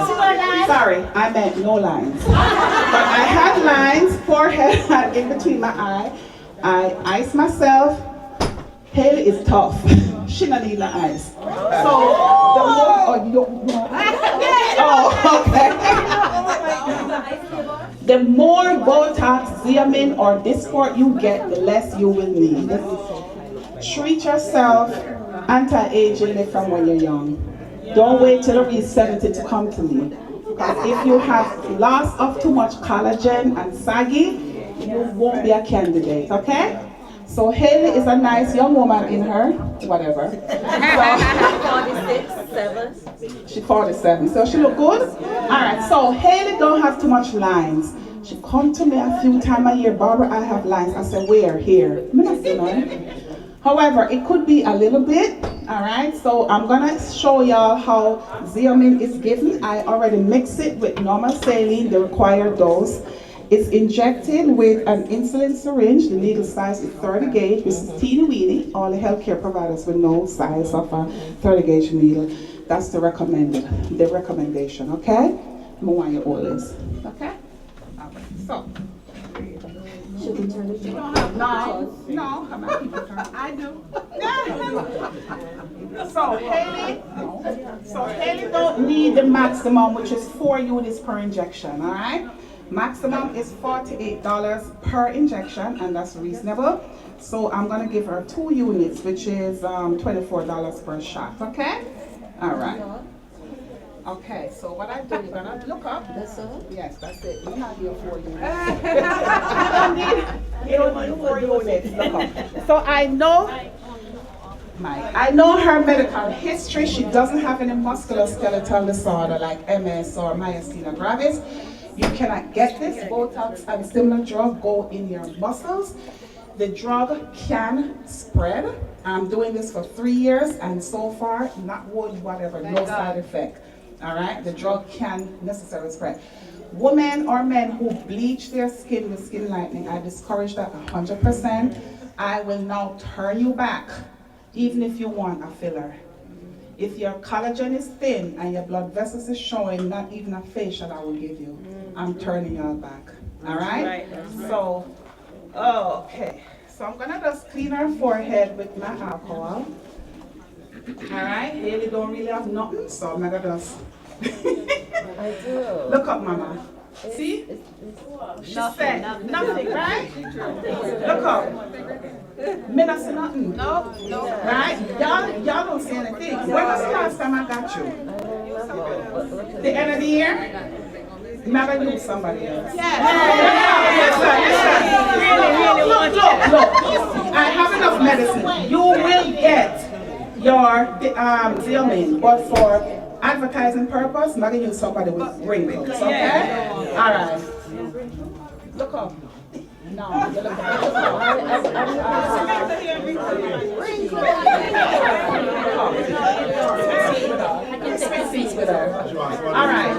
Sorry, I meant no lines. But I had lines, forehead, in between my eye. I ice myself. Haley is tough. She not need no ice. So the more, the more Botox, Xeomin, or Dysport you get, the less you will need. Treat yourself anti-aging from when you're young. Don't wait till you reach 70 to come to me. Because if you have loss of too much collagen and saggy, you won't be a candidate, okay? So Haley is a nice young woman in her, whatever. 46, 7. She's 47, so she look good? All right, so Haley don't have too much lines. She come to me a few times a year, Barbara, I have lines. I said, where? Here. However, it could be a little bit, all right? So I'm gonna show y'all how Xeomin is given. I already mix it with normal saline, the required dose. It's injected with an insulin syringe. The needle size is 30 gauge, which is teeny weeny. All the healthcare providers will know size of a 30 gauge needle. That's the recommendation, okay? I want you all this, okay? All right, so. Should we turn it No, come on, keep it turned. I do. So Haley don't need the maximum, which is 4 units per injection, all right? Maximum is $48 per injection, and that's reasonable. So I'm gonna give her 2 units, which is $24 per shot, okay? All right. Okay, so what I do, you're gonna look up. That's all? Yes, that's it. You're not here 4 units. You don't need 4 units. Look up. So I know her medical history. She doesn't have any musculoskeletal disorder like MS or myasthenia gravis. You cannot get this. Botox and similar drug go in your muscles. The drug can spread. I'm doing this for 3 years, and so far, not whatever, no side effect. All right, the drug can necessarily spread. Women or men who bleach their skin with skin lightening, I discourage that 100%. I will now turn you back, even if you want a filler. If your collagen is thin and your blood vessels is showing, not even a facial I will give you. I'm turning y'all back. All right? So, okay. So I'm gonna just clean her forehead with my alcohol. All right? Haley don't really have nothing, so I'm gonna just. I do. Look up, Mama. See? She said nothing, right? Look up. Me not say nothing. No. Right? Y'all don't say anything. When was the last time I got you? The end of the year? Never knew somebody else. Yes. Look. I have enough medicine. You will get your Xeomin, but for advertising purpose, I'm gonna use somebody with wrinkles, okay? All right. Look up. No, you look up. All right.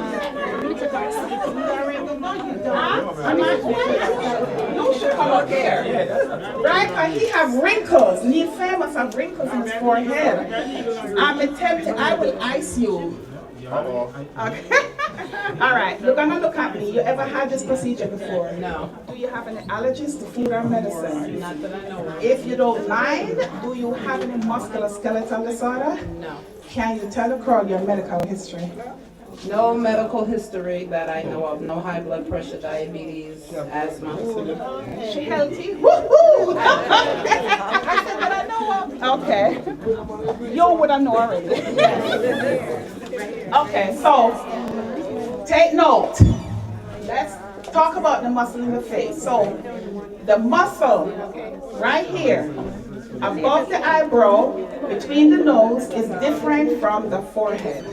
No, should come up there. Right? But he have wrinkles. Neil famous have wrinkles in his forehead. I'm tempted, I will ice you. Okay. All right, you're gonna look at me. You ever had this procedure before? No. Do you have any allergies to food or medicine? Not that I know of. If you don't mind, do you have any musculoskeletal disorder? No. Can you tell the crowd your medical history? No medical history that I know of. No high blood pressure, diabetes, asthma. She healthy? Woohoo! I said that I know of. Okay. You would have known already. Okay, so take note. let's talk about the muscle in the face. So the muscle right here above the eyebrow, between the nose, is different from the forehead.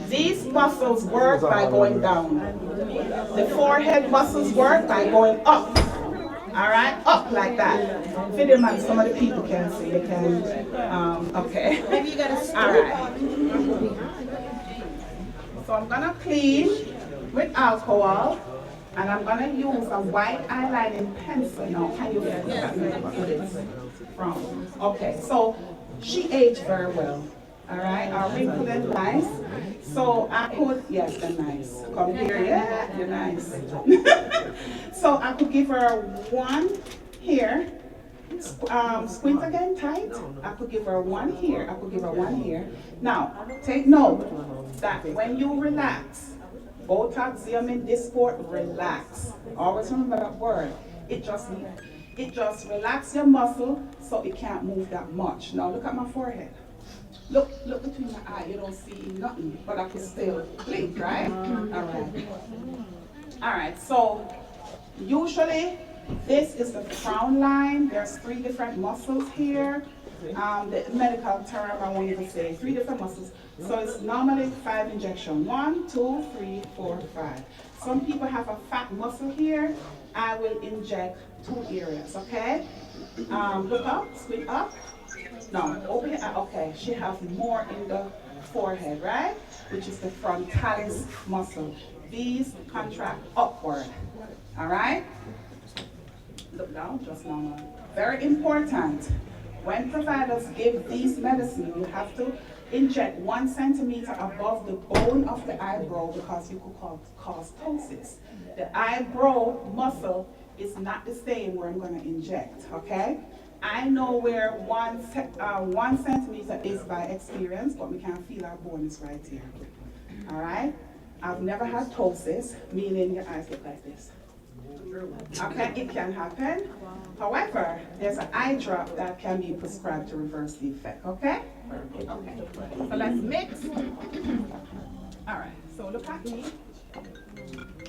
These muscles work by going down. The forehead muscles work by going up. All right, up like that. Video man, some of the people can see. They can. Okay. Maybe you gotta All right. So I'm gonna clean with alcohol, and I'm gonna use a white eyelining pencil. Now, can you guys what it is from? Okay. So she aged very well. All right, our wrinkle is nice. So I could, yes, they're nice. Come here, yeah, you're nice. So I could give her one here. Squint again tight. I could give her one here. I could give her one here. Now, take note that when you relax, Botox, Xeomin, Dysport, relax. Always remember that word. It just relax your muscle so it can't move that much. Now look at my forehead. Look between my eye. You don't see nothing, but I can still blink, right? All right. So usually this is the frown line. There's 3 different muscles here. The medical term I won't even say 3 different muscles. So it's normally 5 injections. 1, 2, 3, 4, 5. Some people have a fat muscle here. I will inject 2 areas. Okay. Look up. Squint up. No, open your eye. Okay, she has more in the forehead, right? Which is the frontalis muscle. These contract upward. All right? Look down, just normal. Very important. When providers give these medicine, you have to inject 1 centimeter above the bone of the eyebrow because you could cause ptosis. The eyebrow muscle is not the same where I'm going to inject, okay? I know where 1 centimeter is by experience, but we can feel our bone is right here. All right? I've never had ptosis, meaning your eyes look like this. Okay, it can happen. However, there's an eye drop that can be prescribed to reverse the effect, okay? Okay, so let's mix. All right, so look at me.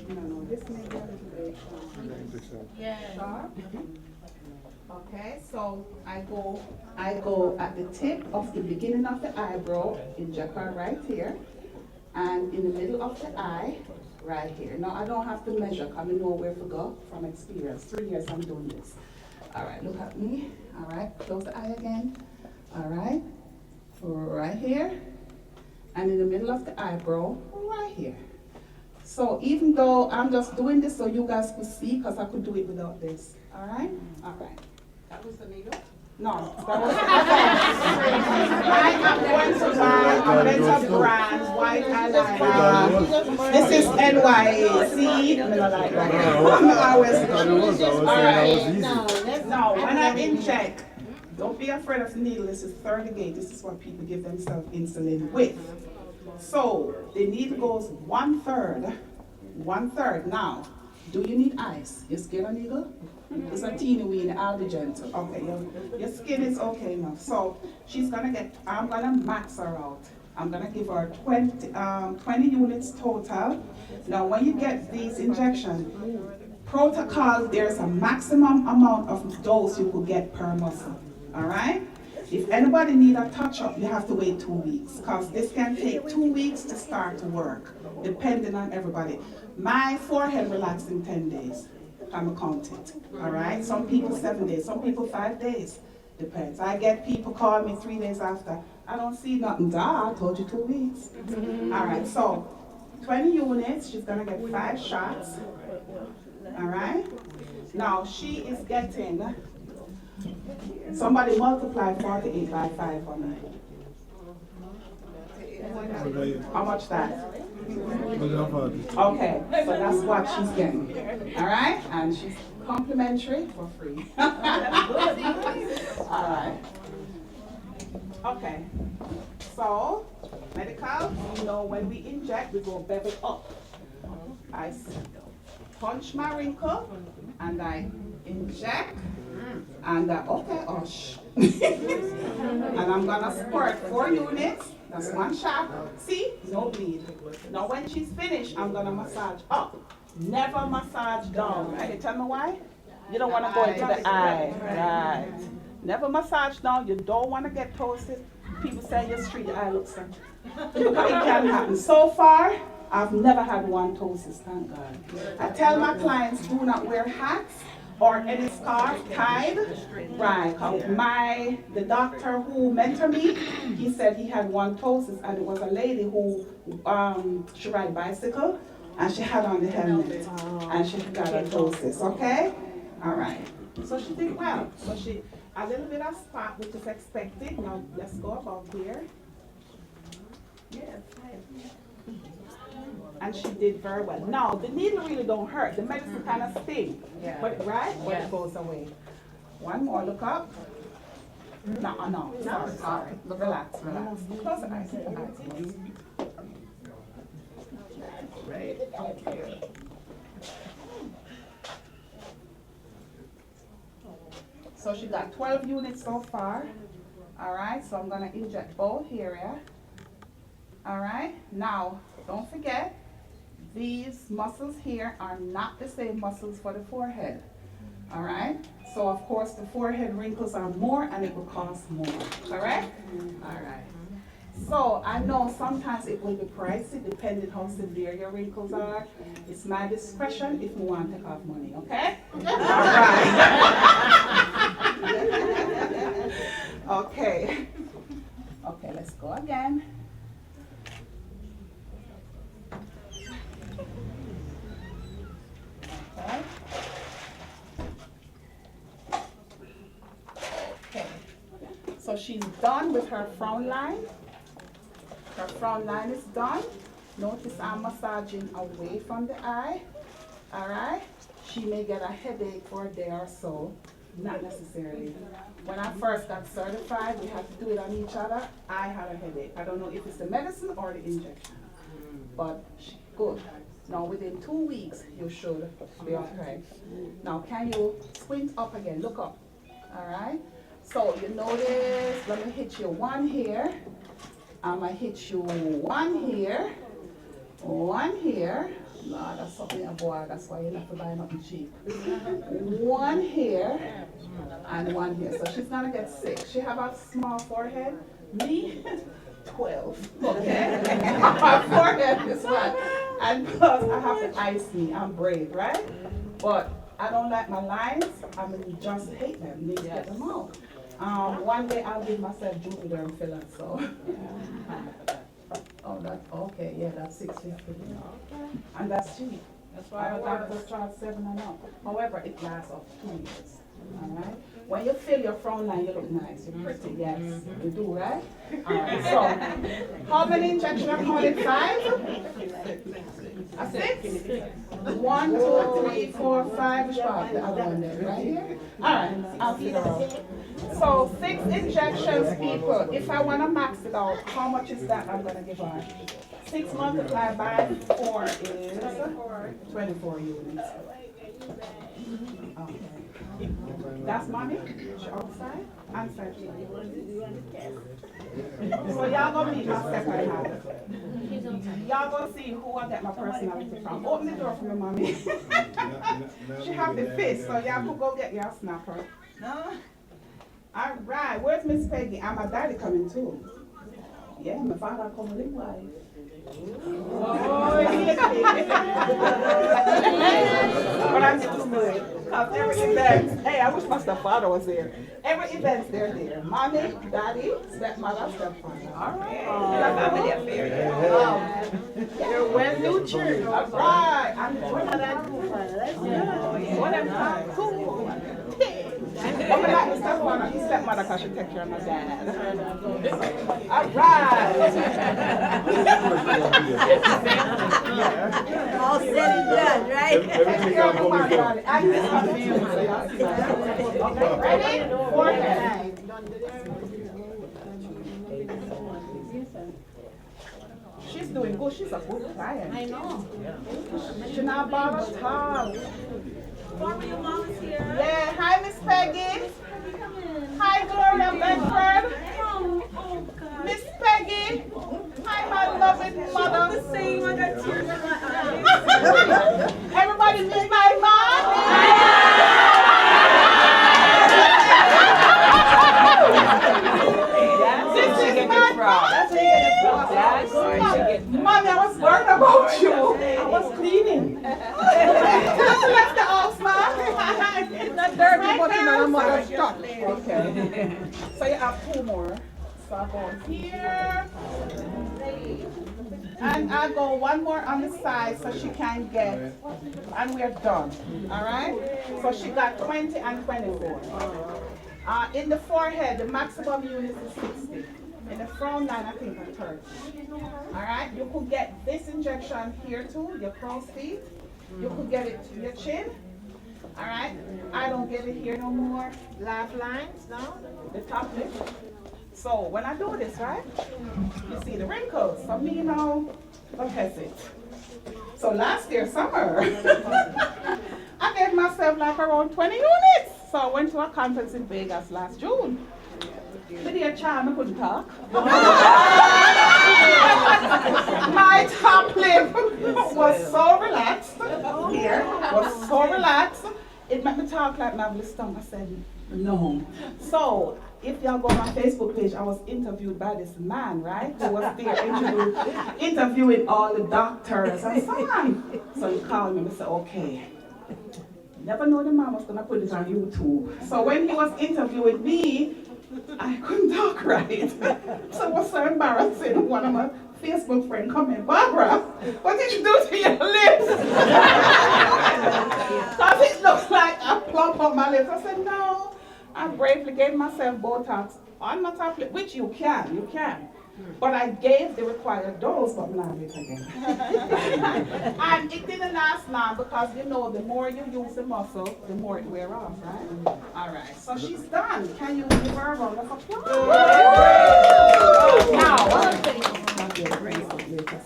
No, this may be a little bit sharp. Okay, so I go at the tip of the beginning of the eyebrow, inject her right here, and in the middle of the eye, right here. Now I don't have to measure, because I know where to go from experience. 3 years I'm doing this. All right, look at me. All right, close the eye again. All right, right here, and in the middle of the eyebrow, right here. So even though I'm just doing this so you guys could see, because I could do it without this. All right? All right. That was the needle? No, that was the I am going to buy a better brand, white eyeliner. This is NYA. See? I like that. All right. Now, when I inject, don't be afraid of the needle. This is 30 gauge. This is what people give themselves insulin with. So the needle goes 1/3. 1/3. Now, do you need ice? You scared of needle? It's a teeny weeny, I'll be gentle. Okay, your skin is okay enough. So I'm gonna max her out. I'm gonna give her 20 units total. Now when you get these injections, protocol, there's a maximum amount of dose you could get per muscle. All right? If anybody need a touch-up, you have to wait 2 weeks, because this can take 2 weeks to start to work, depending on everybody. My forehead relaxed in 10 days. I'm accounted. All right? Some people 7 days, some people 5 days. Depends. I get people call me 3 days after. I don't see nothing. I told you 2 weeks. All right, so 20 units, she's gonna get 5 shots. All right? Now she is getting, somebody multiply 48 by 5 for me. How much that? Okay, so that's what she's getting. All right? And she's complimentary for free. All right. Okay. So, medical, you know, when we inject, we go bevel up. I punch my wrinkle, and I inject, and okay, and I'm gonna squirt 4 units That's one shot. See? No bleed. Now when she's finished, I'm gonna massage up. Never massage down. Right? You tell me why? You don't want to go into the eye. Right. Never massage down. You don't want to get toasted. People say your street eye looks like. It can happen. So far, I've never had one ptosis, thank God. I tell my clients, do not wear hats or any scarf tied. Right. The doctor who mentored me, he said he had one ptosis, and it was a lady who she ride bicycle, and she had on the helmet, and she got a ptosis. Okay. All right. So she did well. So she a little bit of spot, which is expected. Now let's go about here. Yes. And she did very well. Now, the needle really don't hurt. The medicine kind of stings. Yeah. But it goes away. One more, look up. No. Sorry. Relax. Close the eyes. Right. Okay. So she got 12 units so far. All right, so I'm gonna inject both area. All right, now, don't forget, these muscles here are not the same muscles for the forehead. All right, so of course the forehead wrinkles are more and it will cost more, correct? All right. So I know sometimes it will be pricey depending how severe your wrinkles are. It's my discretion if you want to take off money, okay? All right. Okay. Okay, let's go again. Okay. Okay. So she's done with her frown line. Her frown line is done. Notice I'm massaging away from the eye. All right. She may get a headache for a day or so. Not necessarily. When I first got certified, we had to do it on each other. I had a headache. I don't know if it's the medicine or the injection, but good. Now within 2 weeks, you should be okay. Now can you squint up again? Look up. All right. So you notice, let me hit you one here. I'm gonna hit you one here. One here. No, that's something a boy, that's why you have to buy nothing cheap. One here and one here. So she's gonna get 6. She have a small forehead. Me, 12. Okay? My forehead is one. And plus I have to ice me. I'm brave, right? But I don't like my lines. I mean, just hate them. Need to get them out. One day I'll give myself Jupiter filler, so. Oh, that's okay. Yeah, that's $6.50. And that's cheap. That's why our doctors charge 7 and up. However, it lasts up 2 years. All right. When you fill your frown line, you look nice. You're pretty. Yes, you do, right? All right. So, how many injections are coming? 5? A 6? 1, 2, 3, 4, 5. The other one there, right here. All right. I'll figure out. So 6 injections, people. If I want to max it out, how much is that I'm going to give her? 6 multiplied by 4 is 24 units. Okay. That's mommy? She outside? Outside. So y'all gonna meet my second half. Y'all gonna see who I get my personality from. Open the door for me, mommy. She have the fist, so y'all could go get your snapper. No. All right, where's Miss Peggy? And my daddy coming too. Yeah, my father coming with wife. Oh, yeah. But I'm too good. Every event, hey, I wish my stepfather was there. Every event, they're there. Mommy, daddy, stepmother, stepfather. All right. Family affair. You're well nurtured. All right. I'm what did I do for her? That's good. What am I? Cool. I'm like the stepmother. His stepmother because she take care of my dad. All right. All said and done, right? Everything got ready? Forehead. She's doing good. She's a good client. I know. She's not bother tall. Your mom is here. Yeah. Hi, Miss Peggy. Hi, Gloria Beckford. Oh, God. Miss Peggy. Mommy, I was worried about you. I was cleaning. Left the house, man. It's not dirty, Right, but you know, guys? mother's stuff. Okay. So you have 2 more. So I go here. And I go 1 more on the side so she can get, and we're done. All right? So she got 20 and 24. In the forehead, the maximum unit is 60. In the frown line, I think it's 30. All right? You could get this injection here too, your crow's feet. You could get it to your chin. All right? I don't get it here no more. Laugh lines, no? The top lip. So when I do this, right? You see the wrinkles. So me, you know, don't hesitate. So last year, summer, I gave myself like around 20 units. So I went to a conference in Vegas last June. The dear child, I couldn't talk. My top lip was so relaxed. Here was so relaxed. It made me talk like my tongue. I said, no. So if y'all go on my Facebook page, I was interviewed by this man, right? Who was there interviewing all the doctors and so on. So he called me and said, okay. Never know the man was gonna put it on YouTube. So when he was interviewing me, I couldn't talk right. So it was so embarrassing. One of my Facebook friends come in, Barbara, what did you do to your lips? Because it looks like I plump up my lips. I said, no. I bravely gave myself Botox on my top lip, which you can. But I gave the required dose, but not it again. And it didn't last long because you know the more you use the muscle, the more it wears off, right? All right, so she's done. Can you give her a round of applause? Now,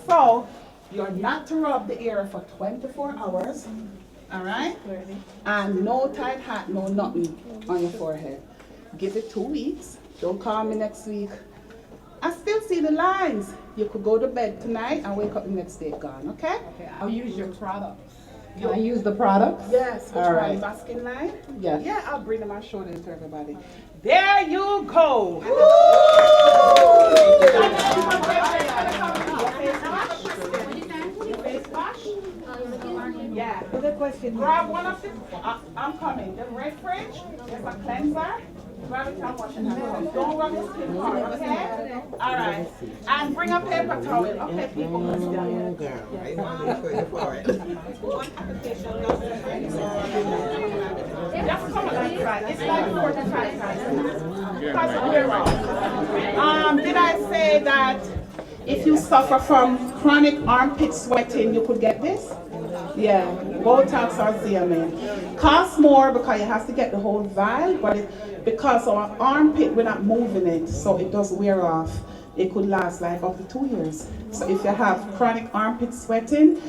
so you're not to rub the area for 24 hours. All right? And no tight hat, no nothing on your forehead. Give it 2 weeks. Don't call me next week. I still see the lines. You could go to bed tonight and wake up the next day gone, okay? Okay, I'll use your products. Can I use the products? Yes. Which All one? right. Baskin line? Yes. Yeah, I'll bring them and show them to everybody. There you go. Yeah. Good question. Grab one of the, I'm coming. The red fridge, there's a cleanser. Grab it and wash it. Don't rub your skin hard, okay? All right. And bring a paper towel, okay, people? Just come alongside. It's like 45 times. Because we're wrong. Did I say that if you suffer from chronic armpit sweating, you could get this? Yeah, Botox or Xeomin. Costs more because you have to get the whole vial, but because our armpit, we're not moving it, so it does wear off. It could last like up to 2 years. So if you have chronic armpit sweating,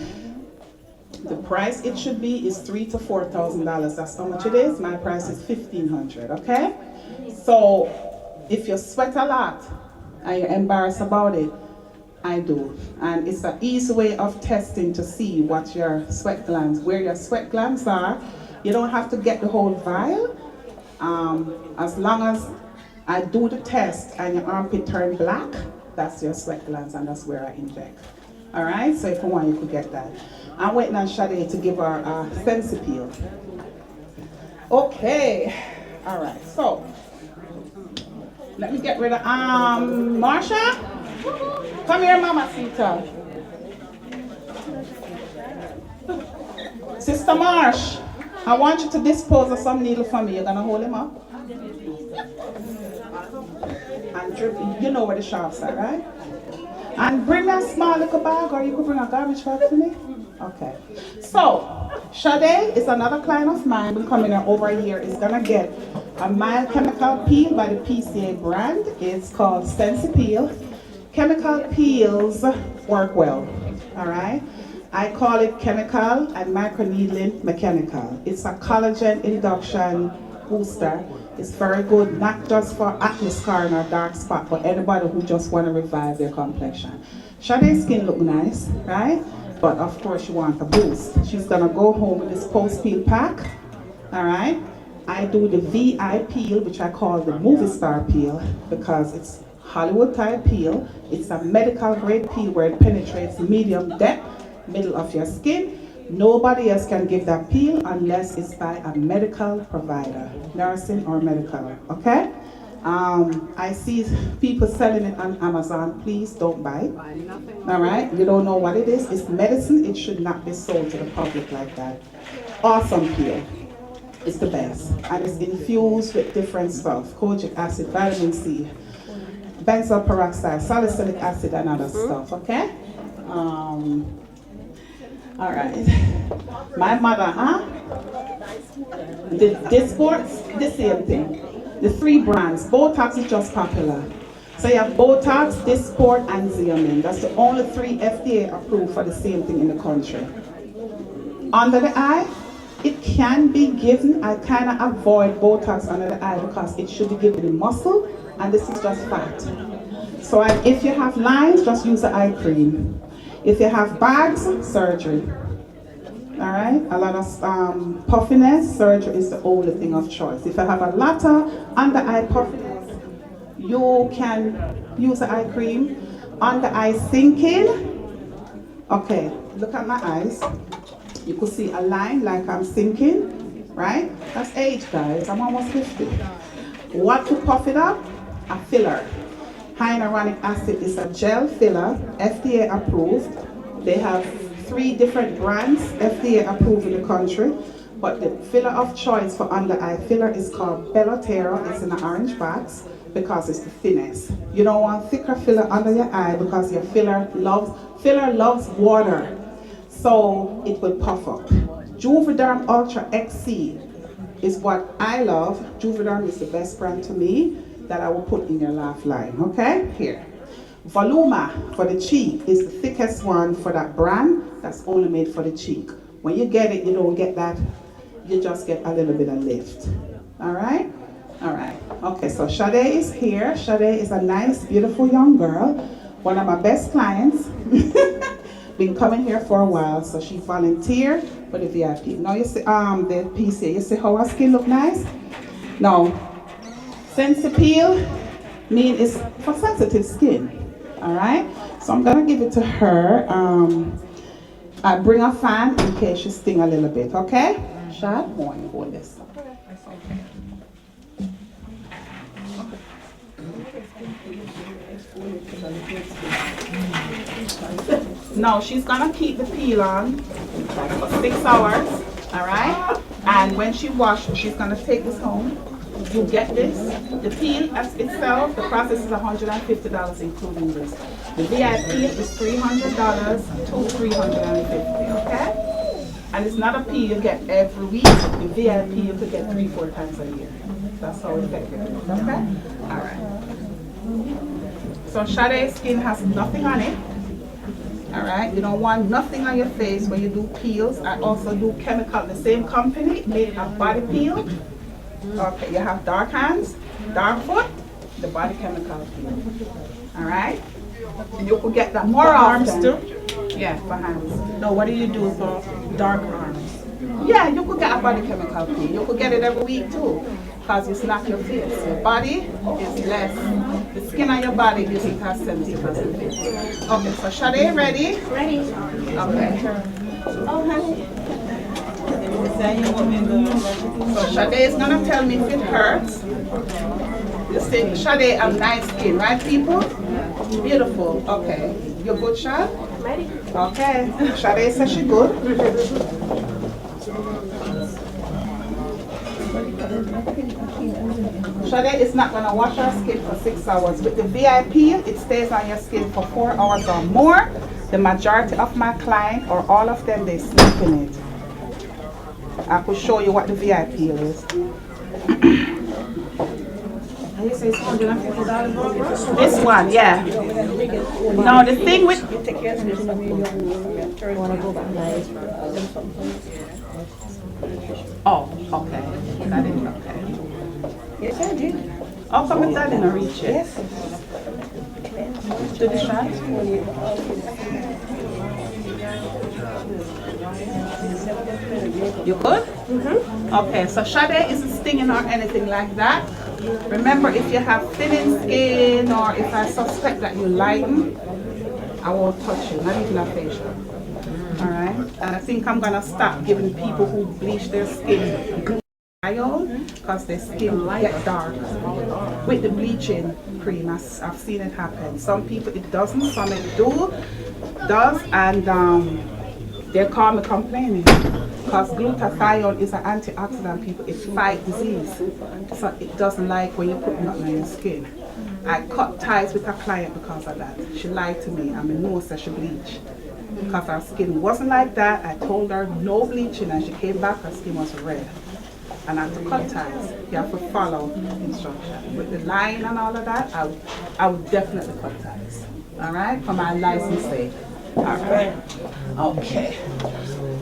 the price it should be is $3,000 to $4,000. That's how much it is. My price is $1,500. Okay? So if you sweat a lot and you're embarrassed about it, I do. And it's an easy way of testing to see what your sweat glands, where your sweat glands are. You don't have to get the whole vial. As long as I do the test and your armpit turn black, that's your sweat glands and that's where I inject. All right, so if you want, you could get that. I'm waiting on Sade to give her a Sensi peel. Okay, all right, so let me get rid of, Marsha? Come here, Mamacita. Sister Marsh, I want you to dispose of some needle for me. You're gonna hold him up? And drip, you know where the sharps are, right? And bring me a small little bag, or you could bring a garbage bag for me. Okay. So, Sade is another client of mine. Will come in over here. Is gonna get a mild chemical peel by the PCA brand. It's called Sensi Peel. Chemical peels work well, all right? I call it chemical and microneedling mechanical. It's a collagen induction booster. It's very good, not just for acne scar or dark spot, but anybody who just want to revive their complexion. Sade's skin look nice, right? But of course you want a boost. She's gonna go home with this post-peel pack, all right? I do the VI peel, which I call the movie star peel, because it's Hollywood type peel. It's a medical grade peel where it penetrates medium depth, middle of your skin. Nobody else can give that peel unless it's by a medical provider, nursing or medical, okay? I see people selling it on Amazon. Please don't buy it. All right? You don't know what it is. It's medicine. It should not be sold to the public like that. Awesome peel. It's the best. And it's infused with different stuff. Kojic acid, vitamin C, benzoyl peroxide, salicylic acid, and other stuff, okay? All right. My mother, the sports, the same thing. The 3 brands. Botox is just popular. So you have Botox, Dysport, and Xeomin. That's the only 3 FDA approved for the same thing in the country. Under the eye, it can be given. I kind of avoid Botox under the eye because it should be given in muscle, and this is just fat. So if you have lines, just use the eye cream. If you have bags, surgery. All right, a lot of puffiness, surgery is the only thing of choice. If you have a lot of under eye puffiness, you can use the eye cream. Under eye sinking, okay, look at my eyes. You could see a line like I'm sinking, right? That's age, guys. I'm almost 50. What to puff it up? A filler. Hyaluronic acid is a gel filler, FDA approved. They have 3 different brands, FDA approved in the country, but the filler of choice for under eye filler is called Belotero. It's in an orange box because it's the thinnest. You don't want thicker filler under your eye because your filler loves water, so it will puff up. Juvederm Ultra XC is what I love. Juvederm is the best brand to me that I will put in your laugh line, okay? Here. Voluma for the cheek is the thickest one for that brand. That's only made for the cheek. When you get it, you don't get that. You just get a little bit of lift. All right? All right. Okay, so Sade is here. Sade is a nice, beautiful young girl. One of my best clients. Been coming here for a while, so she volunteered for the VIP. Now you see the PC. You see how her skin look nice? Now, Sensapeel mean it's for sensitive skin. All right, so I'm gonna give it to her. I bring a fan in case she sting a little bit, okay? Shad, more you hold this. Now she's gonna keep the peel on for 6 hours, all right? And when she washes, she's gonna take this home. You get this. The peel as itself, the process is $150 including this. The VIP is $300 to $350, okay? And it's not a peel you get every week. The VIP you could get 3-4 times a year. That's how effective it is, okay? All right. So Sade's skin has nothing on it. All right, you don't want nothing on your face when you do peels. I also do chemical, the same company made a body peel. Okay, you have dark hands, dark foot, the body chemical peel. All right, and you could get that more arms too. Yeah, for hands. No, what do you do for dark arms? Yeah, you could get a body chemical peel. You could get it every week too, because it's not your face. Your body is less. The skin on your body is 70% face. Okay, so Sade, ready? Ready. Okay. Oh, honey. So Sade is gonna tell me if it hurts. You see, Sade have nice skin, right, people? Beautiful. Okay. You're good, Shad? Ready. Okay. Sade says she's good. Sade is not gonna wash her skin for 6 hours. With the VIP, it stays on your skin for 4 hours or more. The majority of my clients, or all of them, they sleep in it. I could show you what the VIP is. You say it's $150? This one, yeah. No, the thing with... Oh, okay. That is okay. Yes, I did. How come that didn't reach it? Yes. To the shot? You good? Mm-hmm. Okay, so Sade isn't stinging or anything like that. Remember, if you have thinning skin or if I suspect that you lighten, I won't touch you, not even a facial. Alright? And I think I'm gonna stop giving people who bleach their skin oil because their skin get dark with the bleaching cream. I've seen it happen. Some people it doesn't, some it does, and they call me complaining because glutathione is an antioxidant. People, it fights disease, so it doesn't like when you put nothing on your skin. I cut ties with a client because of that. She lied to me. I'm a nurse that she bleached because her skin wasn't like that. I told her no bleaching, and she came back. Her skin was red. And I had to cut ties. You have to follow instruction. With the line and all of that, I would definitely cut ties. All right, for my license sake. All right. Okay.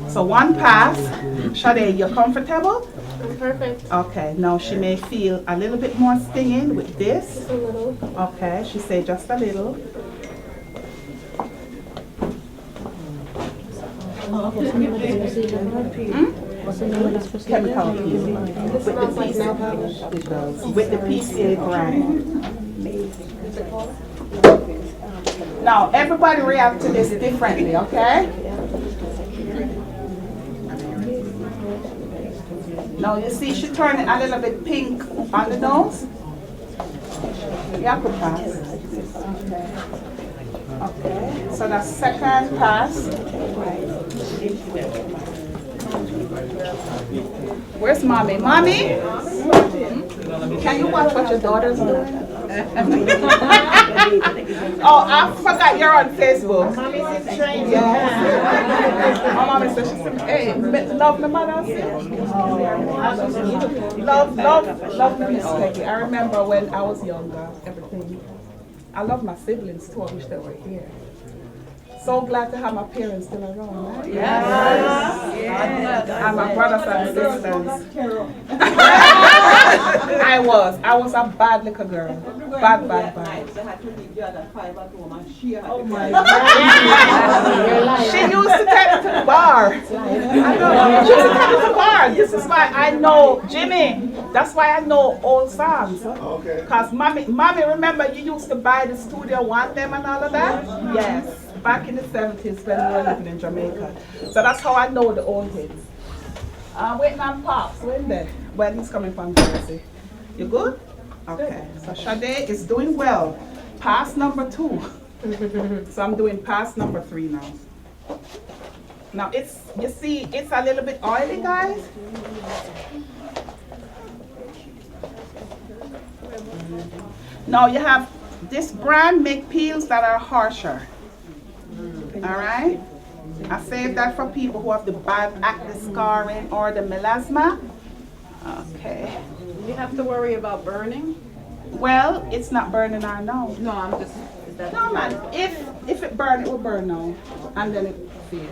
So one pass. Sade, you're comfortable? Perfect. Okay. Now she may feel a little bit more stinging with this. Just a little. Okay. She said just a little. Chemical peel. With the PCA brand. Now, everybody react to this differently, okay? Now, you see she turned it a little bit pink on the nose. Yeah, good pass. Okay, so the second pass. Where's mommy? Mommy? Can you watch what your daughter's doing? Oh, I forgot you're on Facebook. Mommy's in training. Yeah. My mommy said, hey, love my mother. Love me, Miss Peggy. I remember when I was younger, everything. I love my siblings too. I wish they were here. So glad to have my parents still around, right? Yes. Yes. And my brothers and sisters. I was a bad little girl. Bad. Oh my God. She used to take me to the bar. I know. She used to take me to the bar. This is why I know Jimmy. That's why I know old songs. Okay. Because mommy, remember you used to buy the Studio One them and all of that? Yes. Back in the 70s when we were living in Jamaica. So that's how I know the old hits. I'm waiting on Pops. When there? Well, he's coming from Jersey. You good? Okay. So Sade is doing well. Pass number 2. So I'm doing pass number 3 now. Now you see, it's a little bit oily, guys. Now you have this brand make peels that are harsher. All right, I saved that for people who have the bad acne scarring or the melasma. Okay. Do you have to worry about burning? Well, it's not burning I know. No, I'm just. No man, if it burn, it will burn now, and then it fade.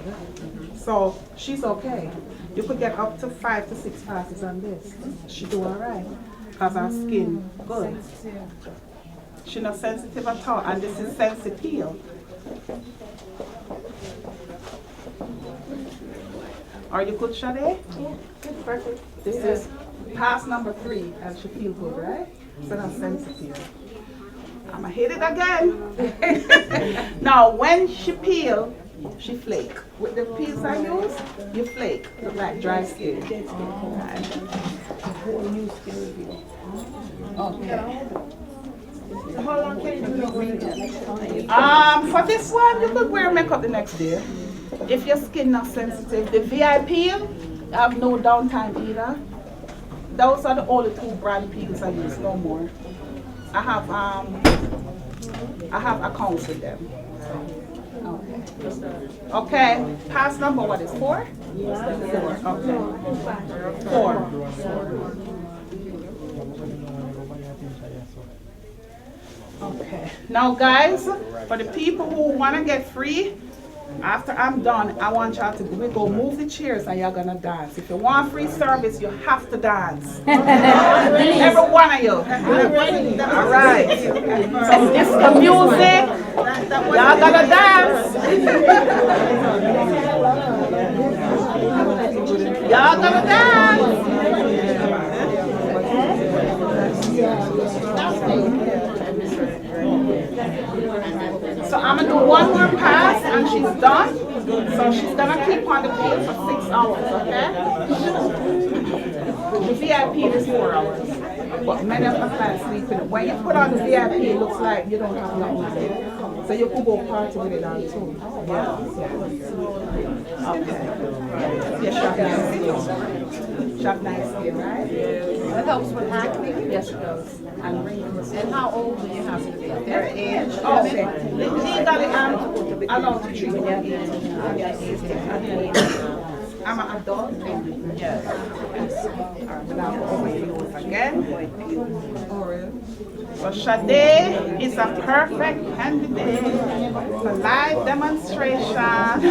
So she's okay. You could get up to 5 to 6 passes on this. She do all right, cause her skin good. She's not sensitive at all, and this is Sensi-Peel. Are you good, Sade? Yeah, good, perfect. This is pass number 3, and she feel good, right? So that's Sensi-Peel. I'ma hit it again. Now, when she peel, she flake. With the peels I use, you flake, look like dry skin. Okay. So how long can you do makeup? For this one, you could wear makeup the next day. If your skin not sensitive, the VI peel, I have no downtime either. Those are the only 2 brand peels I use, no more. I have accounts with them. Okay, pass number what is 4? 4. Okay. 4. Okay. Now guys, for the people who want to get free, after I'm done, I want y'all to go move the chairs and y'all gonna dance. If you want free service, you have to dance. Every one of you. All right. So it's the music. Y'all gotta dance. Y'all gotta dance. she's done. So she's gonna keep on the peel for 6 hours, okay? The VIP is 4 hours. But many of the clients sleep in it. When you put on the VIP, it looks like you don't have nothing to do. So you could go party with it on too. Yeah. Okay. Yeah, shop nice. Shop nicely, right? That helps with acne. Yes, it does. And wrinkles. And how old do you have to be? Their age. Oh, legally allowed to treat with their age. I'm an adult. Yes. Now over here again. So Sade is a perfect candidate for live demonstration.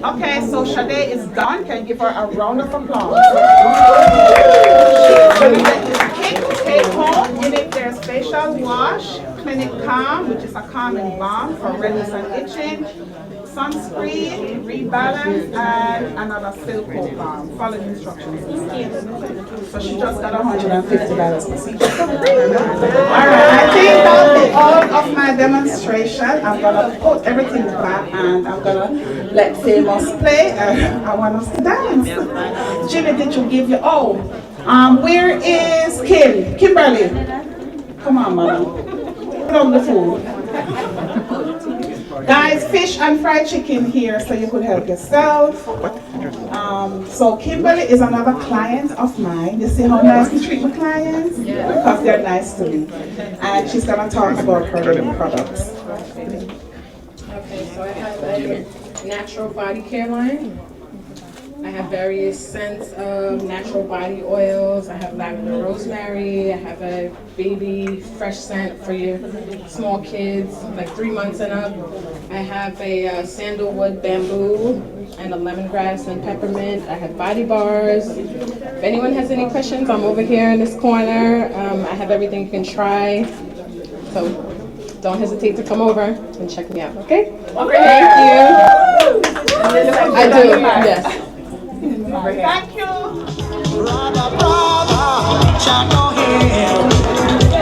Okay, so Sade is done. Can you give her a round of applause? Take home. In it, there's facial wash, Clinic Calm, which is a calming balm for redness and itching, sunscreen, rebalance, and another Silco balm. Follow the instructions. So she just got $150 procedure. Alright, I think that'll be all of my demonstration. I'm gonna put everything back and I'm gonna let Famous play. I want us to dance. Jimmy, did you give your where is Kimberly? Come on, madam. Put on the food. Guys, fish and fried chicken here so you could help yourself. So Kimberly is another client of mine. You see how nice we treat my clients? Because they're nice to me. And she's going to talk about her little products. Okay, so I have a natural body care line. I have various scents of natural body oils. I have lavender rosemary. I have a baby fresh scent for your small kids, like 3 months and up. I have a sandalwood bamboo and a lemongrass and peppermint. I have body bars. If anyone has any questions, I'm over here in this corner. I have everything you can try. So don't hesitate to come over and check me out, okay? Thank you. I do, yes. Thank you. Brother, shine your hand.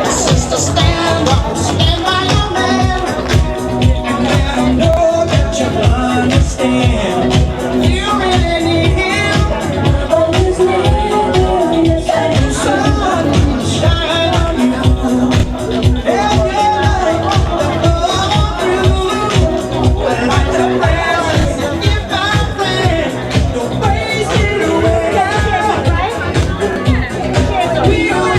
Sister, stand up, stand by your man. And I know that you understand. You really need him. Always need sun shine on you. Every light that goes through. Like the presence if I plan. Don't waste it away. We are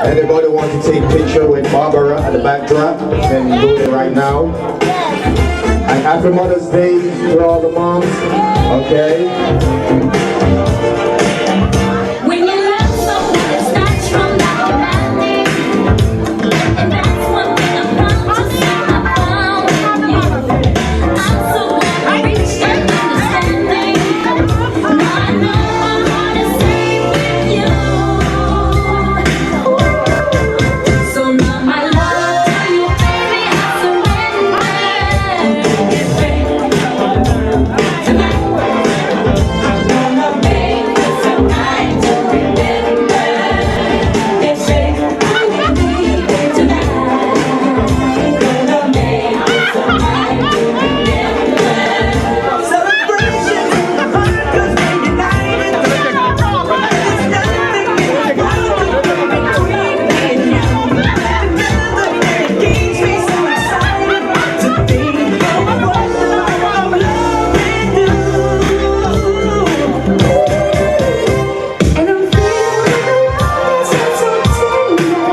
Anybody want to take a picture with Barbara at the backdrop? Can do it right now. And happy Mother's Day to all the moms. Okay. When you love someone, it starts from automatic. And that's one thing I'm proud to say I found in you. I'm so rich and understanding. Now I know my heart is safe with you. So now my love to you, baby, I surrender. Get ready tonight. I'm gonna make this a night to remember. Get ready tonight. I'm gonna make this a night to remember. Celebration in the heart 'cause we're united. There's nothing in the world between me and you. Together it keeps me so excited to be the one I'm loving you. And I'm feeling the love that's so tender.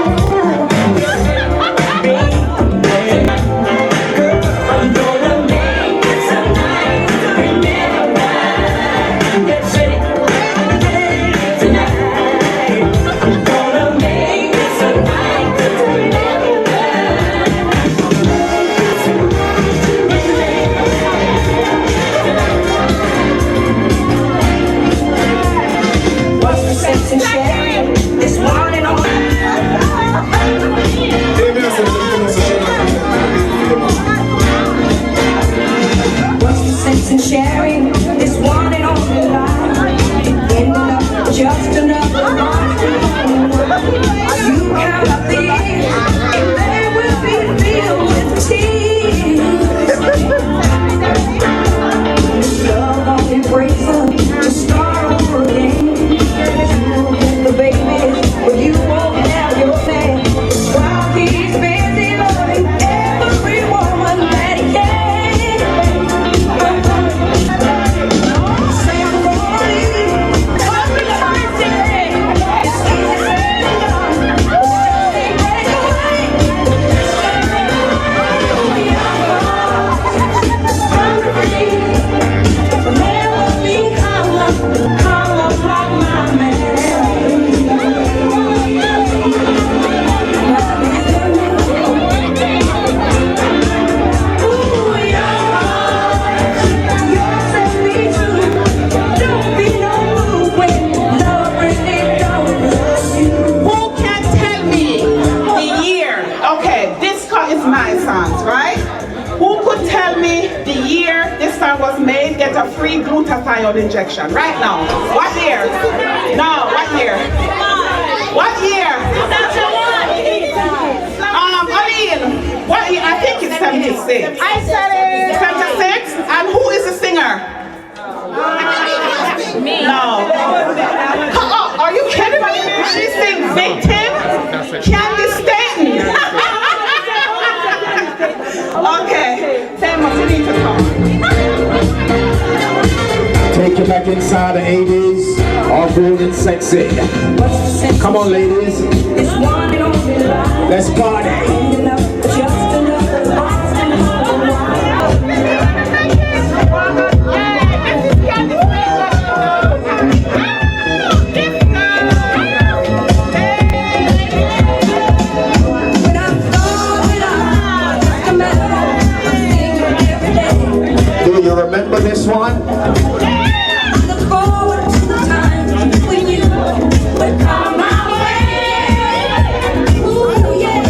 Girl, I'm gonna make this a night to remember. Get ready tonight. I'm gonna make this a night to remember. What's the sense in sharing this one and all? What's the sense in sharing this one and only life? Ending up just another month. You count up the years and they will be filled with tears. Love only breaks up to start over again. You will get the baby, but you won't have your man. While he's busy loving every woman that he can. Say I'm gonna leave. Happy birthday. It's easy said and done, but still ain't break away. Will never be calm like my man. Ooh, yours and me too. Don't be no fool when love really don't you. Who can tell me the year? Okay, this is my songs, right? Who could tell me the year this song was made? Get a free glutathione injection right now. What year? No, what year? What year? Aline, what year? I think it's 76. I said it. 76? And who is the singer? Me. No. Oh, are you kidding me? She sings Victim? Candy Stanton. Okay. Famous, you need to talk. Take you back inside the 80s. All cool and sexy. Come on, ladies. This one and only life. Let's party. Ending up just another month and when I'm going out, just a matter of thinking every day. Do you remember this one? I look forward to the time when you would come my way. Ooh, yeah.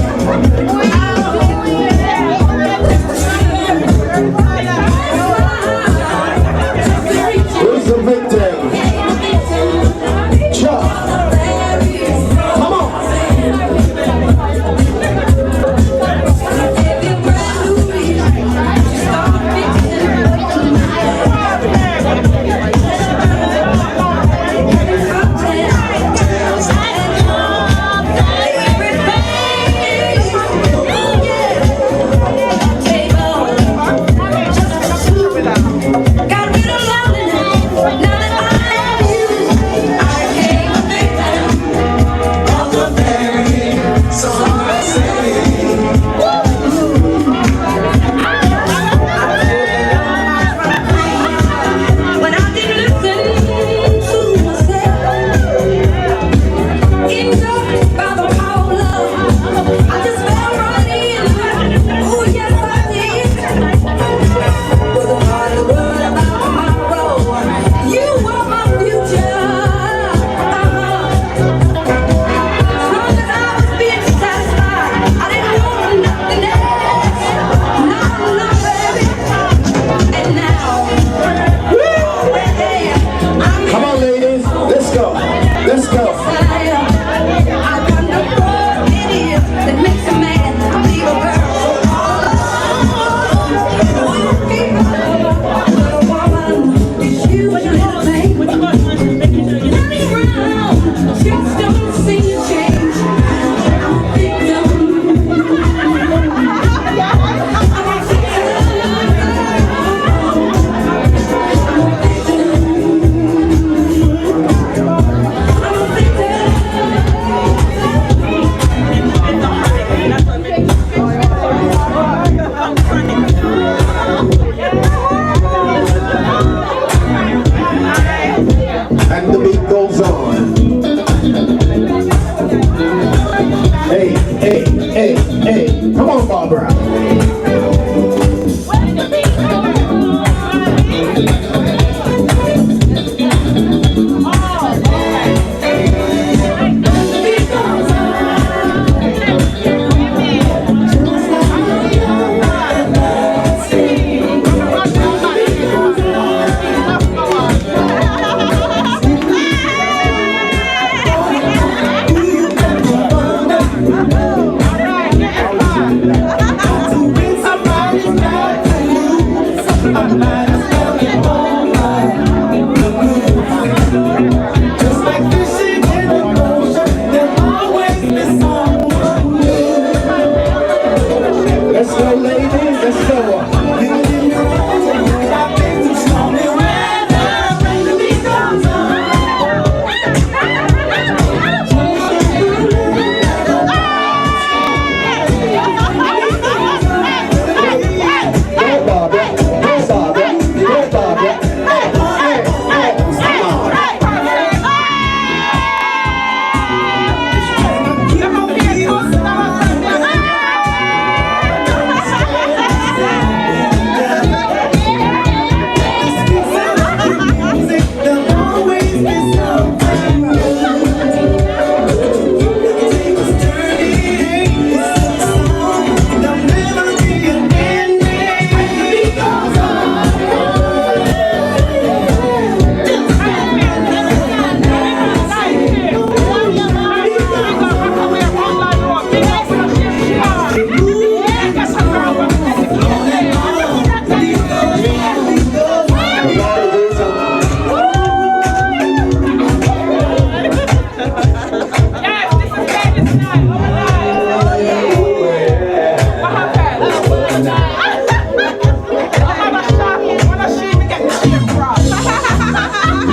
Hey, hey, hey, come on, Barbara. Let's go, ladies. Let's go.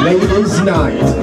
Ladies' night.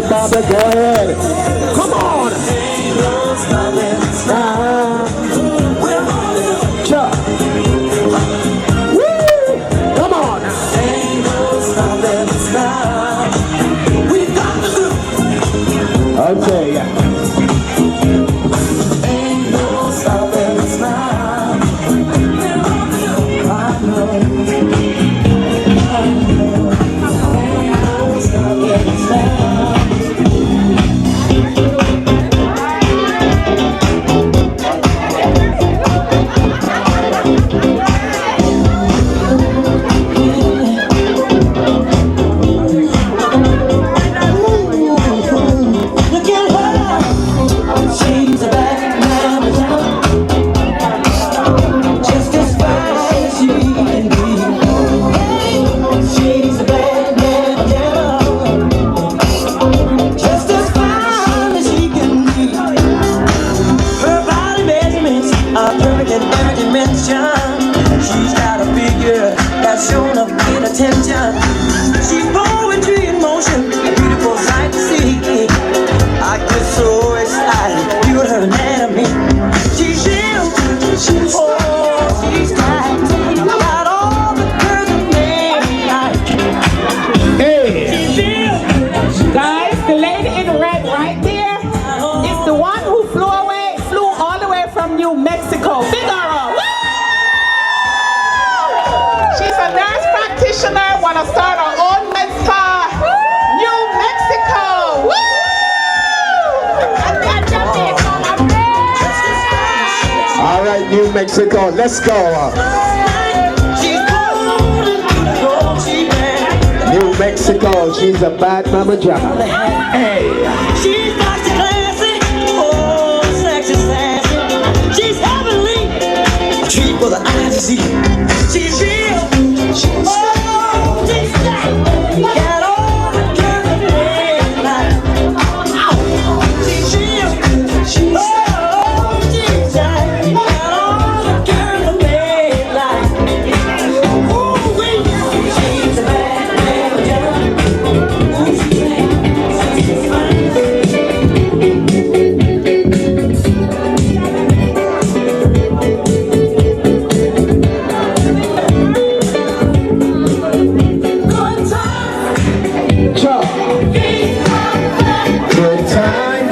right, Bobby, go ahead. Come on. Chuck. Woo! Come on. Okay. She's got a figure that's shown up in attention. She's poetry in motion, a beautiful sight to see. I get so excited, viewed her anatomy. She's ill, oh, she's got all the girls of me. Hey, guys, the lady in red right there is the one who flew all the way from New Mexico. Big girl. She's a nurse practitioner, wanna start her own med spa. New Mexico. Woo! All right, New Mexico, let's go. New Mexico, she's a bad mama jama. Hey. She's Dr. Classy, oh, sexy, sassy. She's heavenly, a treat for the eye to see. She's real, oh, she's got all the girls of me like. She's real, oh, she's got all the girls of me like. Ooh, wait, she's a bad mama jama. Ooh, she's Good time.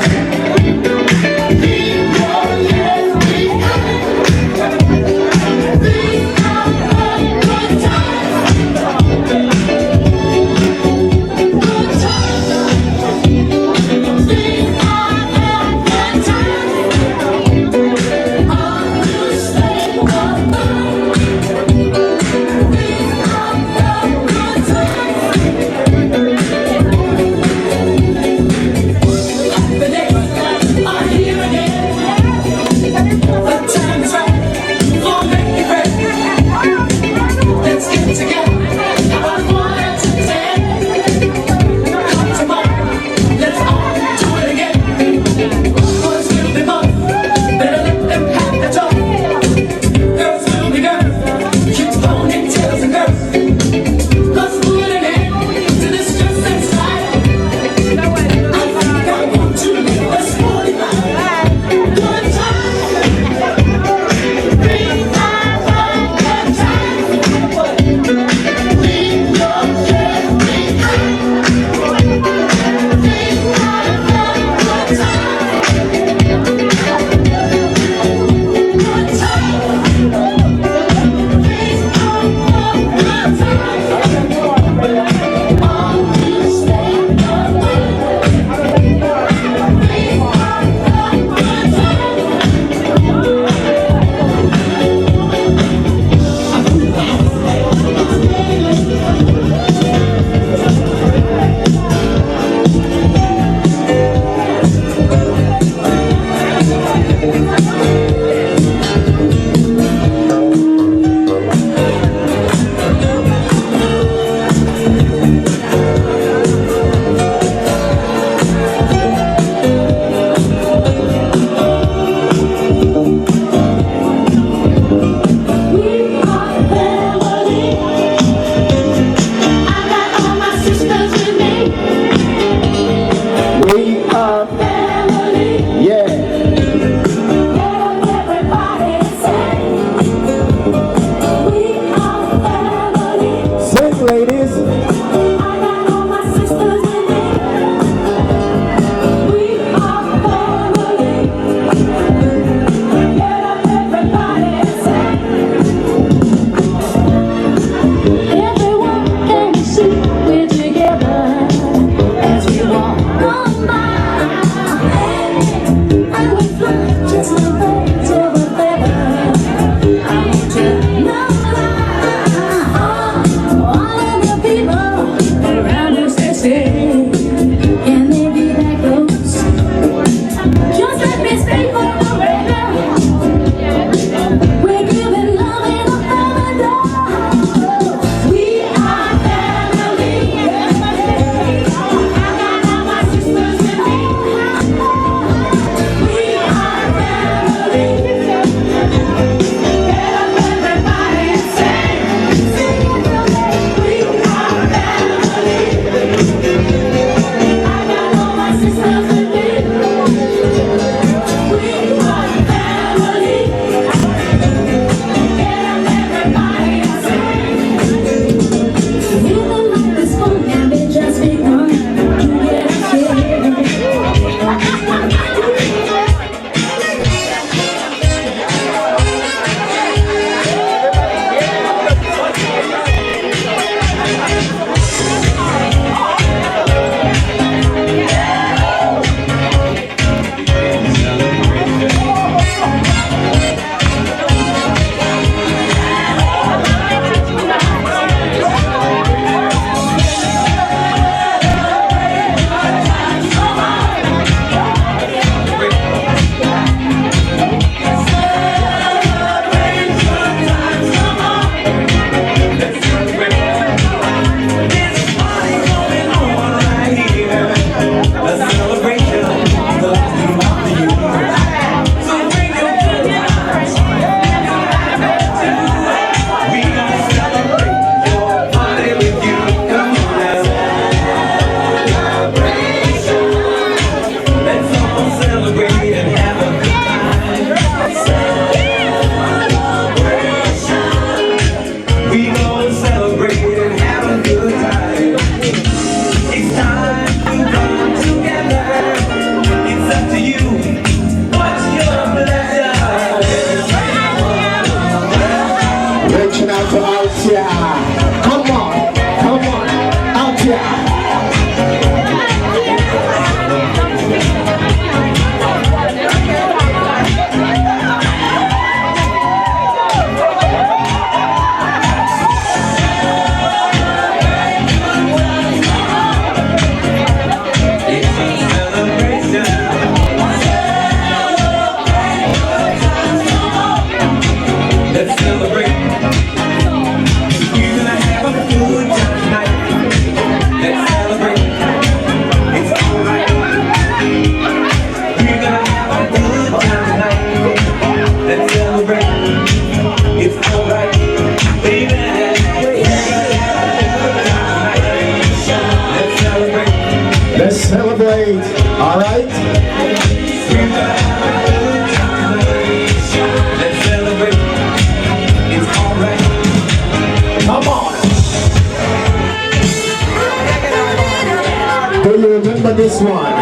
this one.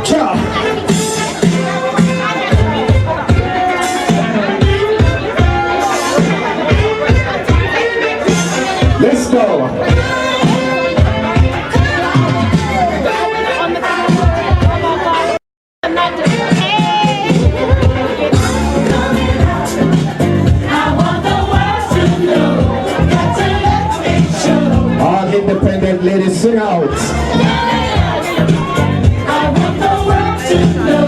Ciao. Let's go. All independent ladies, sing out. I want the world to know,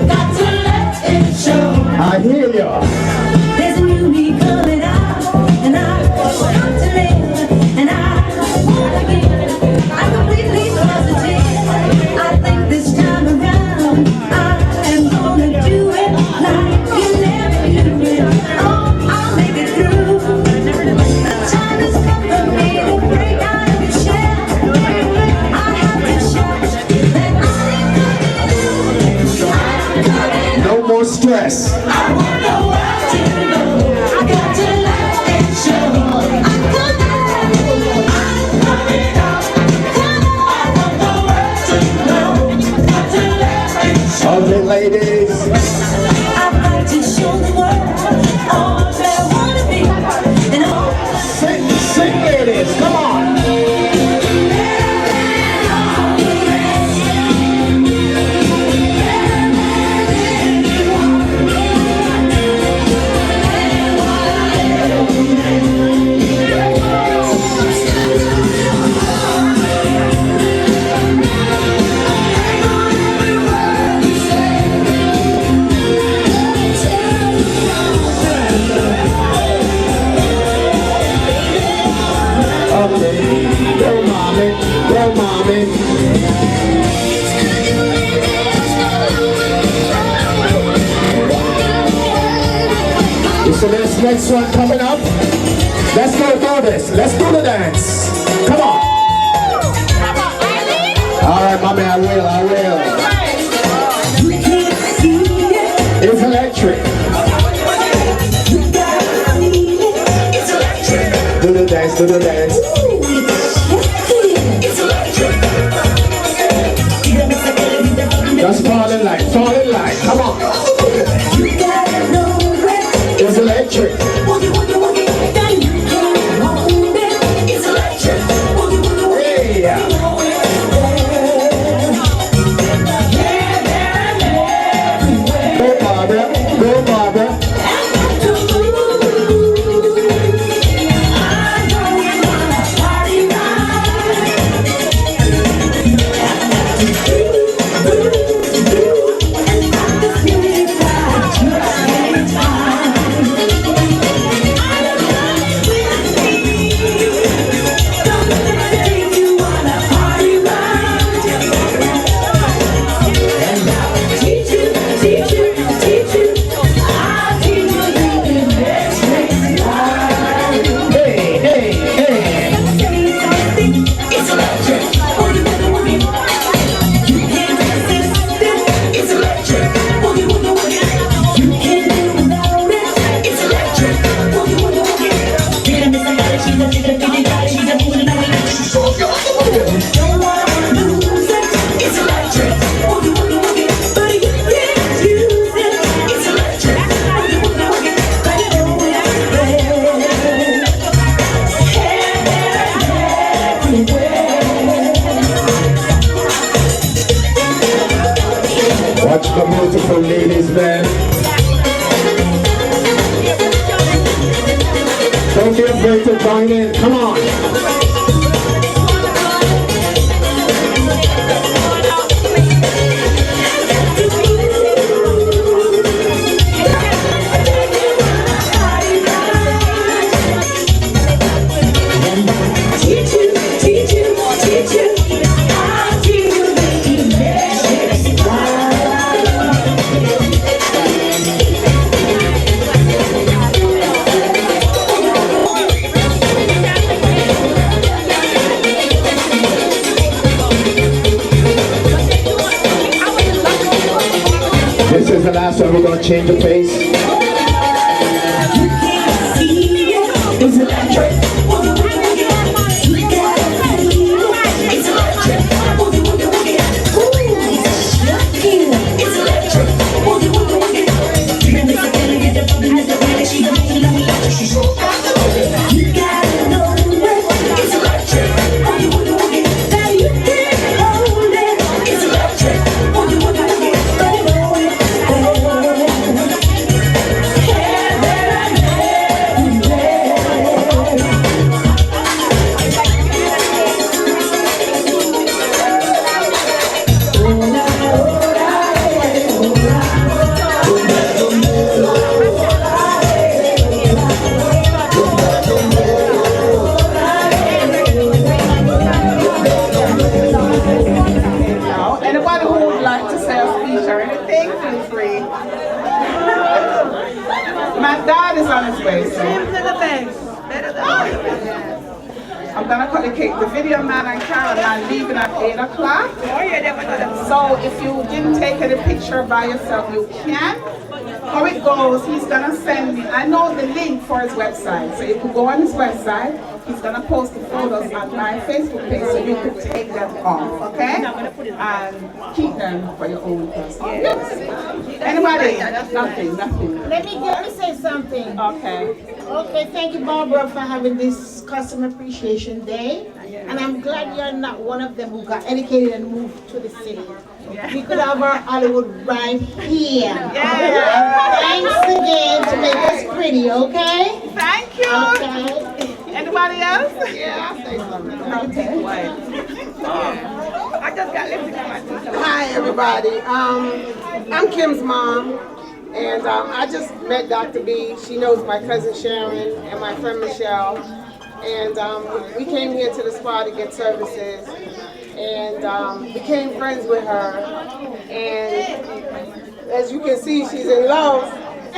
got to let it show. I hear ya. There's a new me coming out, and I want to live, and I want to give. I'm completely positive. I think this time around, I am gonna do it like you never do it. Oh, I'll make it through. The time has come for me to break out of the shell. I have to show that I'm coming. No more stress. I want the world to know. I got to let it show. I'm coming out. Come on. I want the world to know. Got to let it show. All the ladies. I'd like to show the world all that I want to be. And all Sing, sing, ladies. Come on. Okay. Go, mommy. Go, mommy. So this next one coming up. Let's go do this. Let's do the dance. Come on. All right, mommy, I will. It's electric. Do the dance, do the dance. Just fall in line, come on. It's electric. Hey. Go Barbara, go Barbara. Watch the beautiful ladies, man. Don't be afraid to join in. Come on. This is the last one. We're going to change the pace. It's electric. definitely free. My dad is on his way, so. I'm gonna cut the cake. The video man and Caroline leaving at 8 o'clock. So if you didn't take any picture by yourself, you can. How it goes, he's gonna send me, I know the link for his website. So you can go on his website, he's gonna post the photos on my Facebook page so you can take them off, okay? And keep them for your own personal use. Anybody? Nothing. Let me say something. Okay. Okay, thank you, Barbara, for having this Customer Appreciation Day. And I'm glad you're not one of them who got educated and moved to the city. We could have our Hollywood right here. Thanks again to make us pretty, okay? Thank you. Okay. Anybody else? Yeah, I'll say something. I just got lipstick on my teeth. Hi, everybody. I'm Kim's mom. And I just met Dr. B. She knows my cousin Sharon and my friend Michelle. And we came here to the spa to get services and became friends with her. And as you can see, she's in love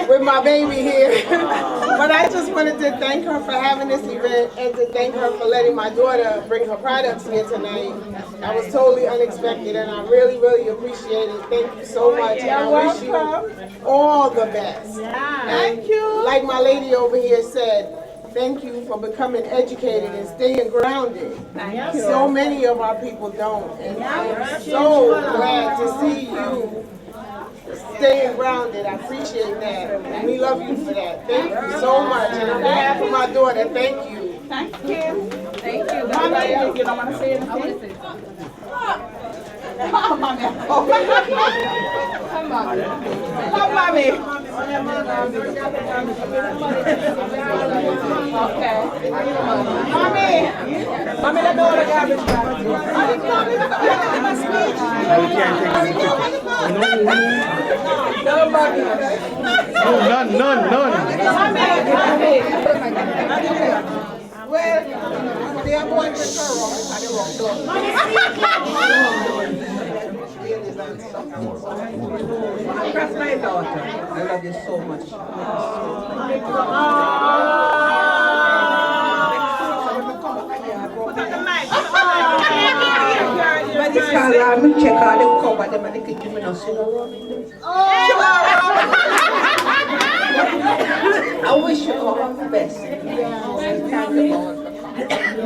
with my baby here. But I just wanted to thank her for having this event and to thank her for letting my daughter bring her products here tonight. That was totally unexpected and I really, really appreciate it. Thank you so much. And I wish you all the best. Thank you. Like my lady over here said, thank you for becoming educated and staying grounded. Thank you. So many of our people don't. And I'm so glad to see you staying grounded. I appreciate that. And we love you for that. Thank you so much. And on behalf of my daughter, thank you. Thank you. Thank you. Mommy, you don't want to say anything? I want to say something. Oh, mommy. Oh, come on. Come, mommy. Okay. Mommy. Mommy, let me order the garbage bag. Mommy, let me speech. None. Well, they are going to That's my daughter. I love you so much. But this time I check out the cover, them and they can give me no I wish you all the best. And thank the Lord for coming.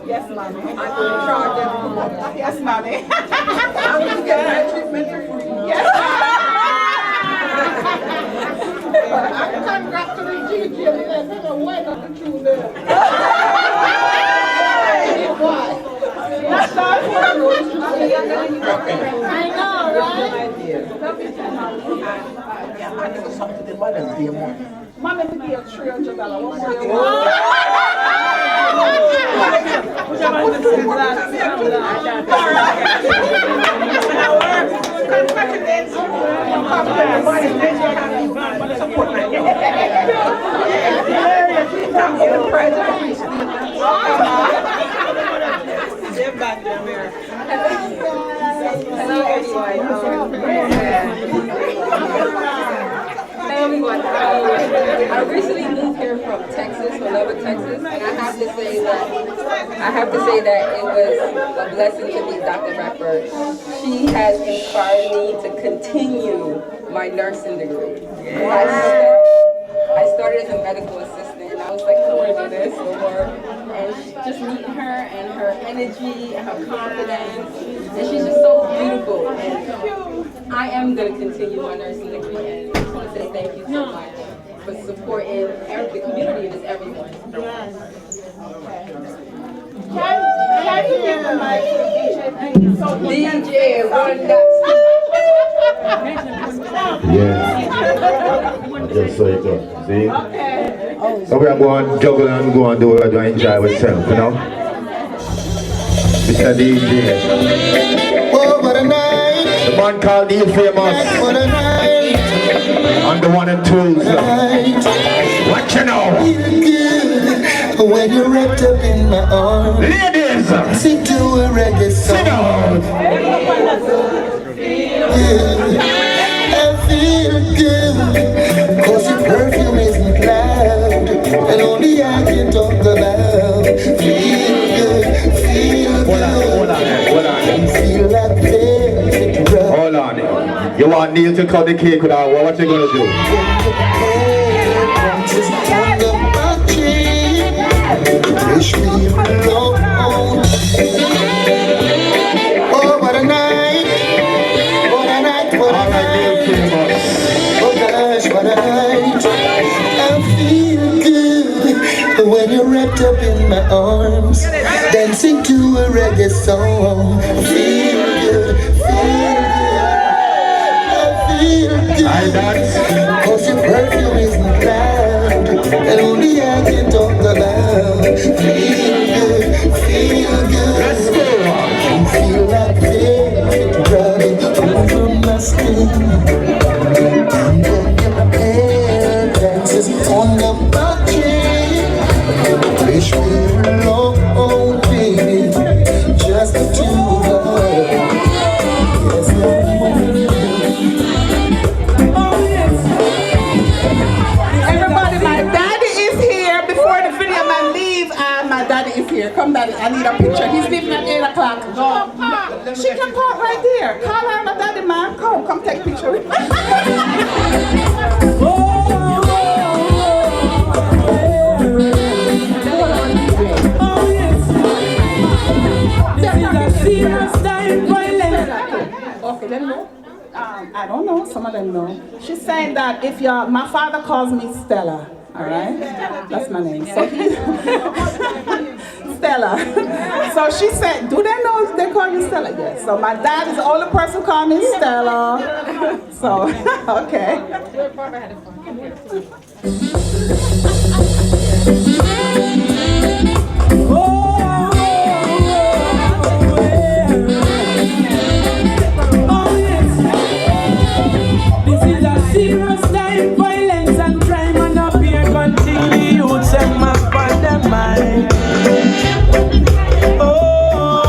Yes, mommy. I'm going to charge them. Yes, mommy. I'm going to get my treatment for free. Yes, I'm congratulating Gigi and then I'm going to wait on the queue there. Why? That's not I know, right? I think something to the Mother's Day morning. Mommy, give me $300. Hello, everyone. I recently moved here from Texas, Lubbock, Texas, and I have to say that it was a blessing to meet Dr. Beckford. She has inspired me to continue my nursing degree. I started as a medical assistant, and I was like, I want to do this more. And just meeting her and her energy and her confidence, and she's just so beautiful. And I am going to continue my nursing degree, and I just want to say thank you so much for supporting the community and everyone. Yes. Can you give the mic to DJ? DJ, run that. Yeah. Just so you go. See? Okay. So we are going to juggle and go and do what we enjoy ourselves, you know? Mr. DJ. Oh, what a night. The man called the famous. What a night. On the one and twos. What you know? Good when you're wrapped up in my arms. Ladies. Sing to a reggae song. Sit down. good. I feel good. Cause your perfume isn't loud. And only I can talk about. Feel good, feel good. Hold on. Feel like this. Hold on. You want Neil to cut the cake without what you gonna do? Just under my chin. Wish me alone. Oh, what a night. What a night, what a night. Oh gosh, what a night. I feel good when you're wrapped up in my arms, dancing to a reggae song. Feel good, feel good. I feel good. Cause your perfume isn't loud, and only I can talk about. Feel good, feel good. Let's go. Feel like this running over my skin. And then your hair dances on the bucket. Wish we were alone, baby, just the two of us. Yes, Everybody, my daddy is here. Before the video man leave, my daddy is here. Come daddy, I need a picture. He's leaving at 8 o'clock. Go. She can park right there. Call her my daddy man. Come take a picture with me. Okay, let me know. I don't know, some of them know. She's saying that if my father calls me Stella, all right? That's my name. So Stella. So she said, do they know if they call you Stella? Yes. So my dad is the only person who called me Stella. So, okay. Serious time, violence and crime, and up here continue, youths and my on their mind. Oh,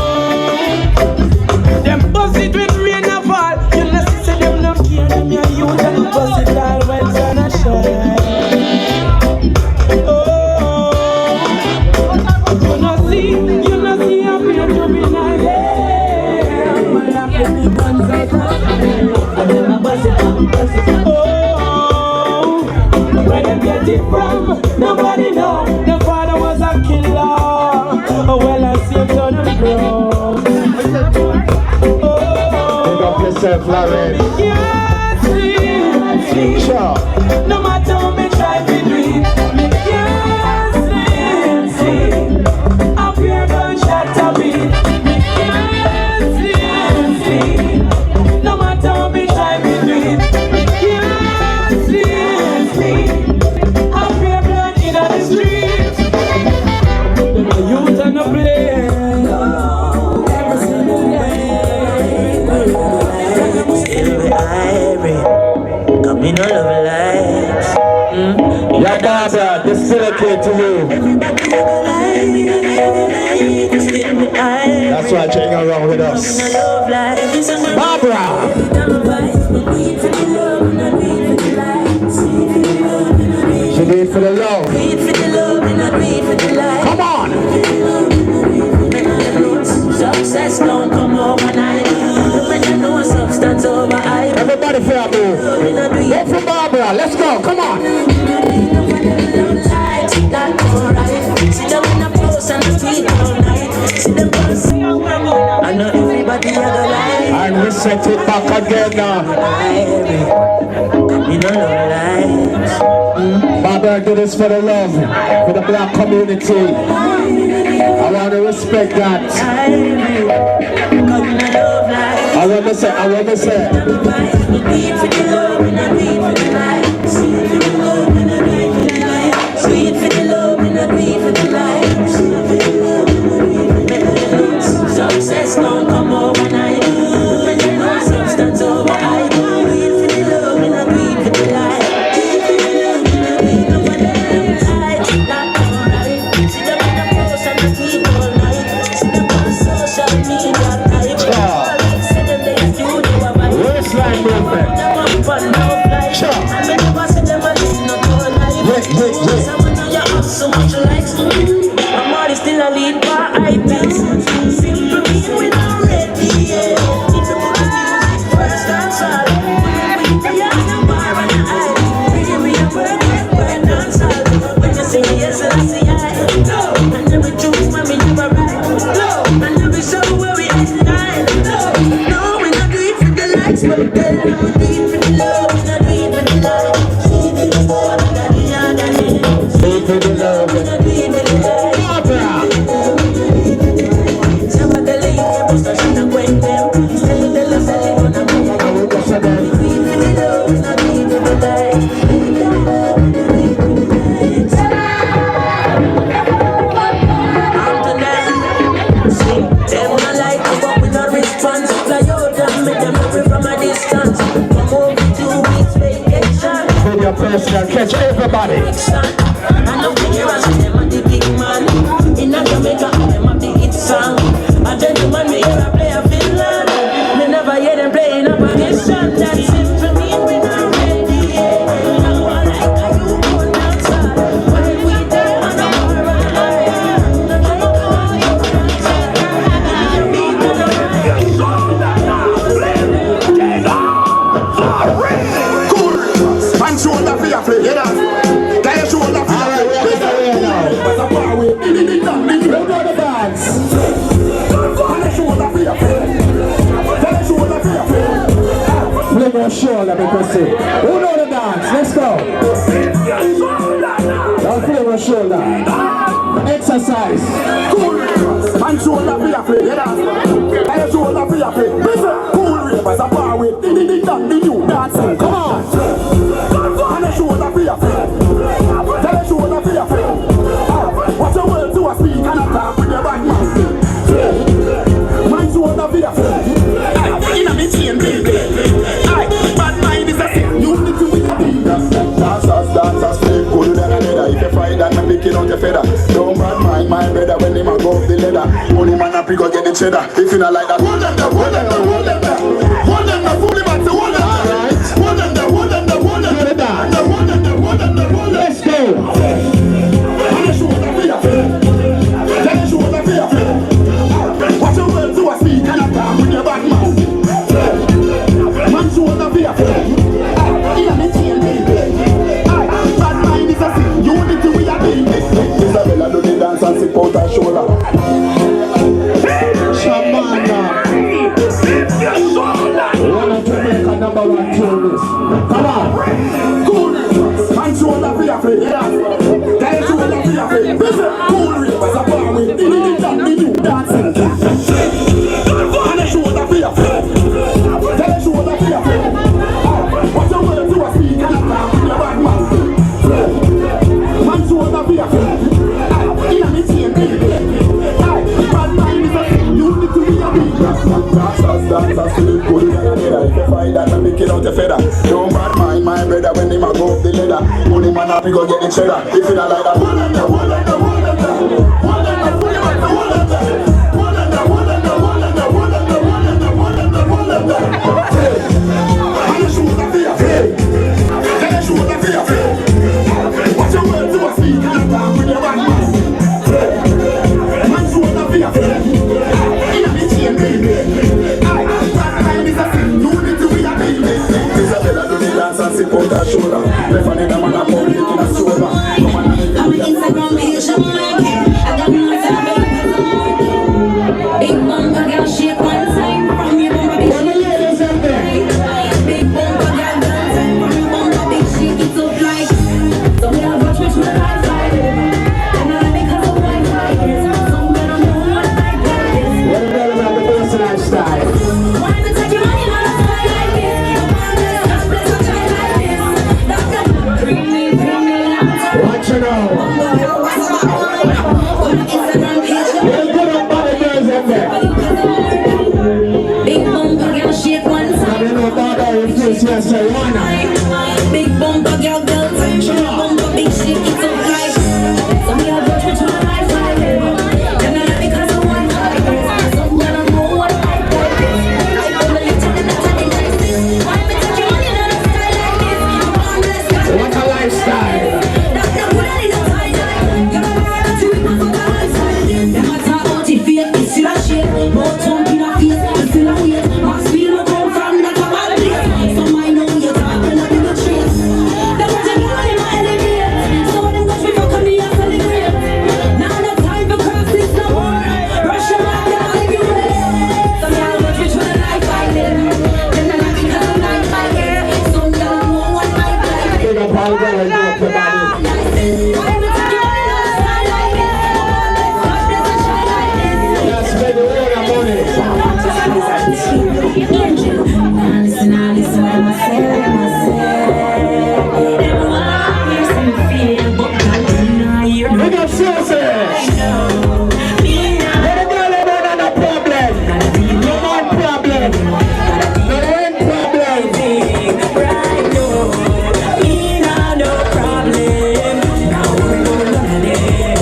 them bust it with rain and fall. You know, see them no care, them your youth and bust it all when sun a shine. Oh, you know see up here to be nice. Yeah, my happy guns out and then I bust it up, bust it up. Where them get it from, nobody know. The father was a killer. Oh, well, I see him turn and grow. Pick up yourself, Lauren. Can't see. Sure. No matter how me try to do it, me can't see. Up here gunshot a beat. Me can't see. No matter how me try to do it, me can't see. Up here blood in the streets. Them a youth and a play. Every single day. Still be irie. Come in all of lights. Yeah, Barbara, this is dedicated to you. That's why she's hanging around with us. Barbara! She did it for the love. Come on! Success don't come overnight. No substance over hype. Everybody fair move. Go for Barbara, let's go, come on! I know everybody has a life. And we set it back again now. You know no lies. Barbara do this for the love, for the black community. I want to respect that. I want to say. Sweet for the love and a beat for the life. Success don't come overnight. No substance over hype. Beat for the love and a beat for the life. Not alright. See them in the post and the tweet all night. See them on social media type. See them they studio about. a lead for I do. Simple mean we not ready, yeah. If you put the music first, that's all. We are the bar and the eye. We a work dance all. When you see yes, I see I. And every truth when we never right. And every show where we at tonight. No, we not do it for the likes, but we tell them we do it for the love. We not do it for the love. For the love. Some of the ladies must have shot and went them. Some of the love that they gonna buy. I will go for them. We for the love, we not do it for the life. I'm to them. See, them not like us, but we not response. Fly out and make them away from a distance. Come over 2 weeks vacation. With your personal catch everybody. I know the heroes, them are the big man. In a Jamaica, them have the hit song. A gentleman, me hear a play a Finland. Me never hear them playing a position. That's it for me, we not ready. We not go like a you go dancer. When we die on the Man, shoulder for your play, you know. Guy, shoulder for your play. What's up, power with? Who know the dance? Shoulder for your play. Shoulder for your play. Fling your shoulder, because see. Who know the dance? Let's go. Don't fling your shoulder. Exercise. Cool. Man, shoulder for your play, you know. Guy, shoulder for your play. Listen, cool ravers are power with. The new dancing. Come on. Shoulder for your friend. Tell a shoulder for your friend. Watch your words to a speak and a talk with your bad man. My shoulder for your friend. In a me chain, baby. Bad mind is a sin. You need to be a beat. Dancers, sleep good than a leather. If you fight that, I'm picking out your feather. Don't bad mind, my brother, when they man go off the leather. Only man up, you go get the cheddar. If you not like that, hold them there, hold them there, hold them there. Hold them there, fully back to hold them there. Hold them there, hold them there, hold them there. Let's go. On the shoulder for your friend. Tell the shoulder for your friend. Watch your words to a speak and a talk with your bad man. Man shoulder for your friend. In a me chain, baby. Bad mind is a sin. You need to be a baby. Isabella do the dance and sip out her shoulder. Shamana. Wanna to make a number one tourist. Come on. Cool. Man shoulder for your friend. Guy shoulder for your friend. Listen, cool ravers are power with. The new dancing. And a shoulder for your friend. Tell a shoulder for your friend. What's your word to a speak and a talk with your bad man. Man shoulder for your friend. In a me chain, baby. Bad mind is a thing. You need to be a big dancers, sleep good than a leather. If you find that, I'm picking out your feather. Don't bad mind, my brother, when they man go up the ladder. Only man happy go get the cheddar. If you not like that, hold them there, hold them there, hold them there. Hold them there, fully back to hold them there. Hold them there, hold them there, hold them there, hold them there, hold them there, hold them there, hold them there. On the shoulder for your friend. Tell the shoulder for your friend. Watch your words to a speak and a talk with your bad man. Man shoulder for your friend. In a me chain, baby. Bad mind is a sin. You need to be a baby. Isabella do the dance and sip out her shoulder. Left on the man a public in a sober. I'm an Instagram page, I'm like it. I got no time. Big bumper girl, shake one time from your bumper, big shake. Big bumper girl, dance time from your bumper, big shake. It's so like so we have a church with a life like this. And I because of white like this. So when I'm doing what I like this. What about the personal style? Why not take your money on a style like this? God bless a child like this. That's bring me out. Watch it out. Big bumper girl, shake one time. Big bumper girl, time. She a bumper, big shake, it's up like. So we have a church with a life like this. And not because of one like this. So when I know what I like this. I come a little bit of the like this. Why me take your money on a style like this? What a lifestyle. That's not what I need to find like. You're a man, that's who we want for lifestyle. Angel, now listen, what I say. Everyone hears and feel, but God do not hear. We got Susie. Me now. No problem. No more problem. No rain problem. Right now, me now no problem. Now worry about none of them.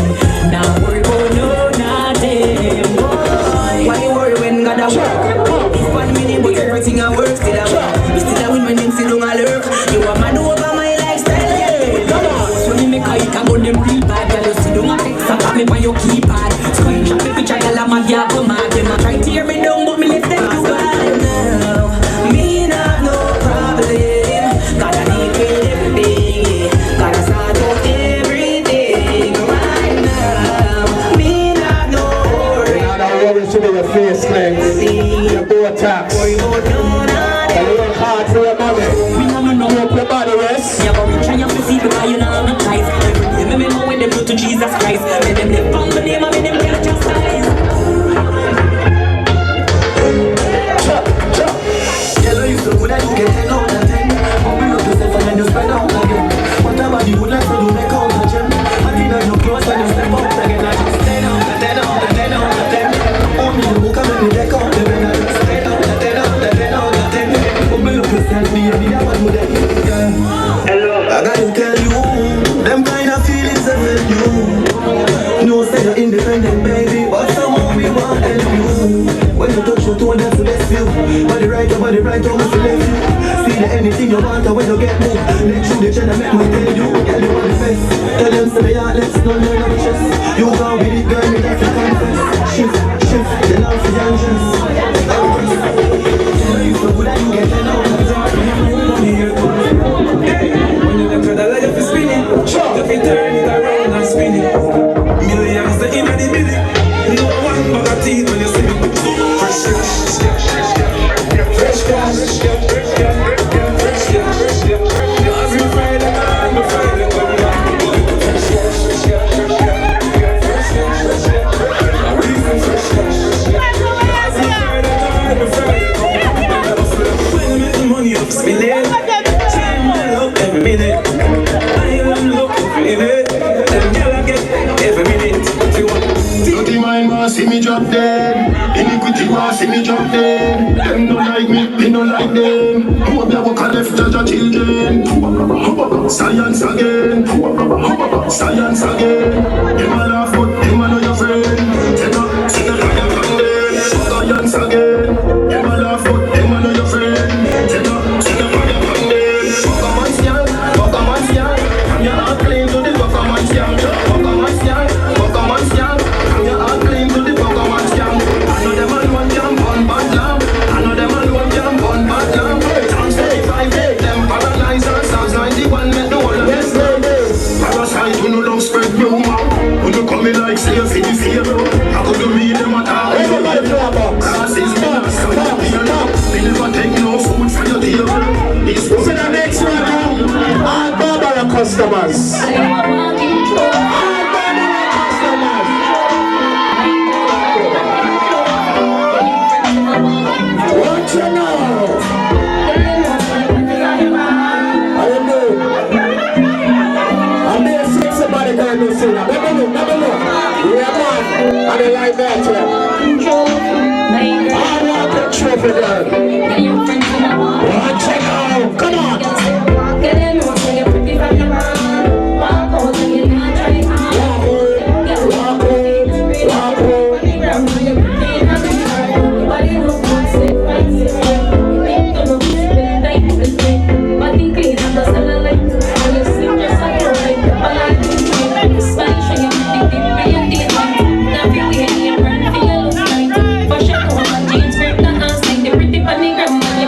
Now worry about none of them. Boy, why you worry when God a work? 1 minute, but everything I work still a work. Me still a win when them sit down a lurk. You a man over my lifestyle, yeah. Come on. So me make a hit about them real bad. Girl, you sit down a text and pop me by your keypad. Screenshot me picture, girl, I'm a girl come mad. Them a try tear me down, but me left them to God now. Me not no problem. God I need with everything. God I sort out everything right now. Me not no worry. Now that worries to be your face cleanse. Your Botox. And you work hard for your money. You hope your body rest. Yeah, but we try to see because you know I'm not nice. Every day me know when them go to Jesus Christ. Let them live on the name of me, them can't chastise. Yellow is so good that you get 10 out of 10. Open up yourself and then you spread out again. Whatever you would like to do, make out the gym. I think that you're close when you step out again. I just 10 out of 10 out of 10 out of 10. Only you come and you deck out the when I just 10 out of 10 out of 10 out of 10. Open up yourself, be a never do that. Hello. I gotta tell you, them kind of feelings that feel you. No, say you're independent, baby, but somehow we want help you. When you touch your toe, that's the best view. Body right, how much you left you. See the anything you want, when you get moved. Let you the channel, make me tell you. Girl, you want the best. Tell them, say me heartless, no learn on the chest. You go with it, girl, me have to confess. Shift, the love for your dress. You so good that you get 10 out of 10. When you look at the light, you feel spinning. You feel turn it around and spin it. Millions the in the million. No one but a teeth when you see me. Fresh cash. You ask me Friday night, me Friday come back. When I make the money up, spin it. Every minute, I am looking for it. Them girl I get every minute. Dirty mind want see me drop dead. Iniquity want see me drop dead. Them don't like me don't like them. Who be a walk and left judge children. Science again. Science again. Them a laugh but them a know your friend. Take up, sit up on your condemn. Science again. Them a laugh but them a know your friend. Take up, sit up on your condemn. I'm your heart clean to the Pokemon scam. Pokemon scam. I'm your heart clean to the Pokemon scam. I know them alone jump on bad lamb. I know them alone jump on bad lamb. Times 35 days, them paralyzers. Psalms 91 make the whole of this parasite who no love spread rumor. When you come in like slave for the favor. I could do me them attack. Classes me not so you feel. Me never take no food for your table. This was the next one now. All Barbara customers. What you know? I don't know. I'm there seeing somebody going to see now. Never look. Yeah, man. I don't like that, yeah. I want the trophy, girl. Check out. Come on. Jeans, grip the hands, like the pretty funny grandma.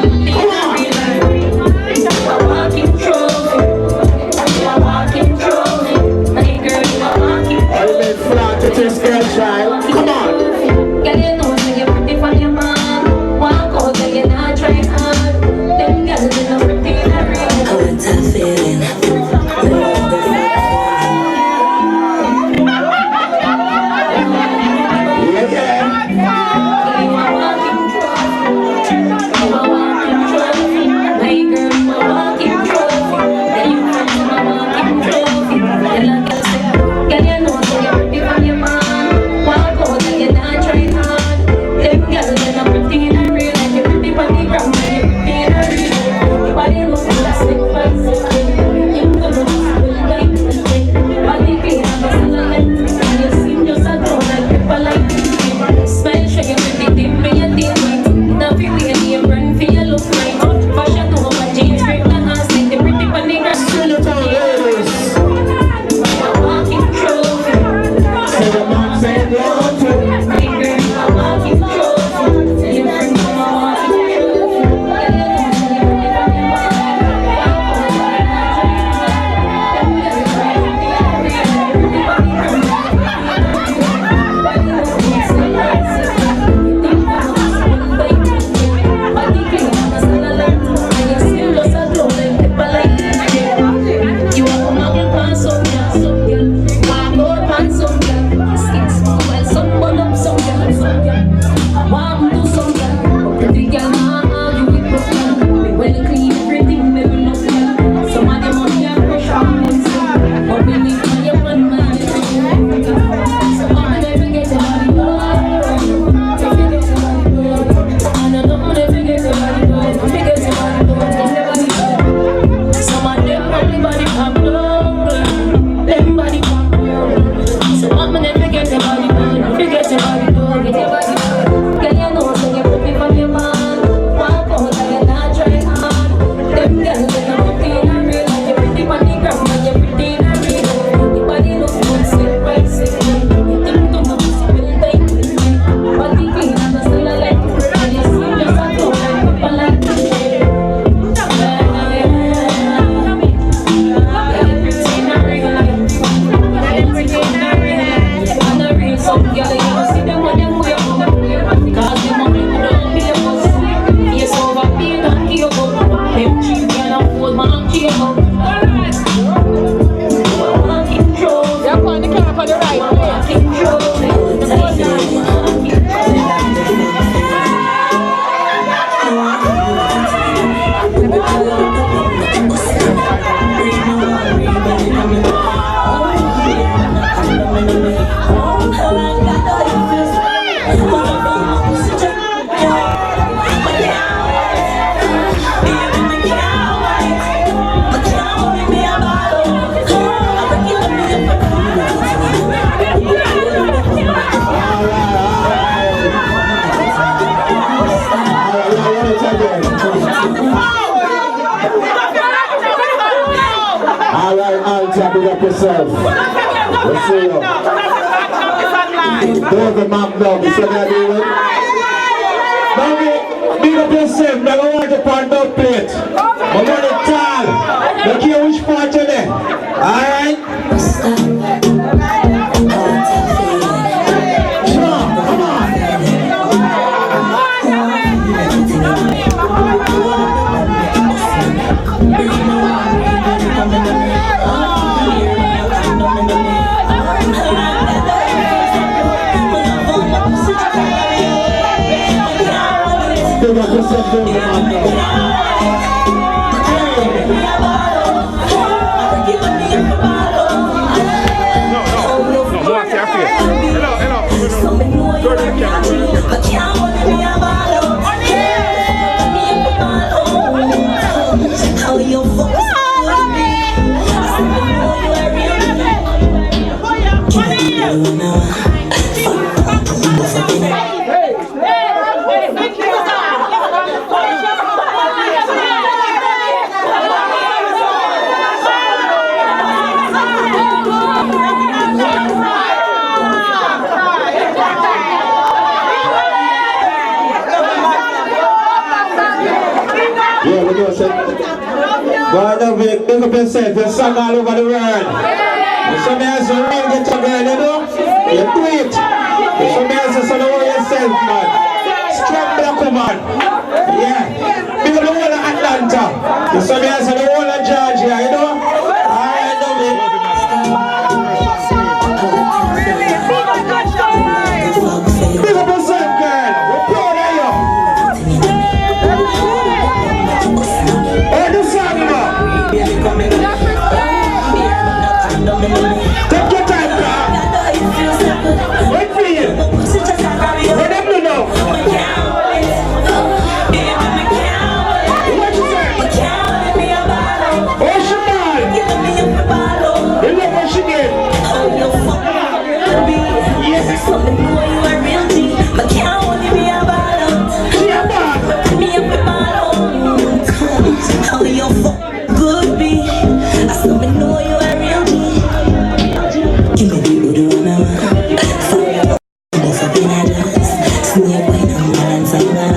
yourself. Let's see you. Those are Magnum. You see that doing? Now, big up yourself. Now, I want you on the plate. I'm on the tall. Look here which part you're there. Alright? Come on. Big up yourself, you're sung all over the world. If somebody else will really get your girl, you know, you do it. If somebody else will know yourself, man. Strong black woman. Yeah. Big up the whole of Atlanta. If somebody else will the whole of Georgia, you know. Alright, love it. Big up yourself, girl. We're proud of you. Oh, do something, man. Take your time, girl. Wait for you. Let them know. What you say? Oh, she man. You know what she did? Yes. She a Good be, I still know you are real G. Give me the good one, that's a thing I just snake wine and balance and man.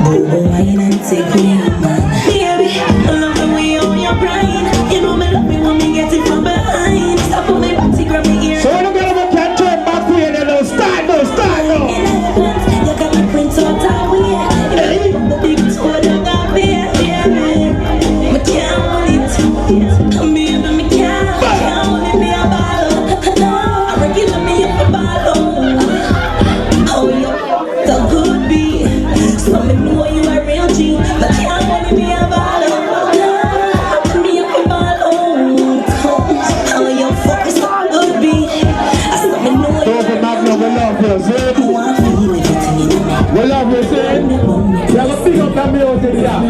Bobo wine and take me up, man. Baby, I love the way you on your pride. You know me love me when me get it from behind. Stop on me body, grab me ear. So when you can't turn back for you, then don't start now. You got my prints on top of you. The big toe that got me. Me can't hold it. Baby, me can't hold it. Me a bottle. I regular me up a bottle. Oh, you so good be. So me know you a real G. But can't hold it. Me a bottle. Me up a bottle. Oh, you fuck so good be. So me know you. Over Magnum, we love you, see? We love you, see? You have a big up that music, yeah.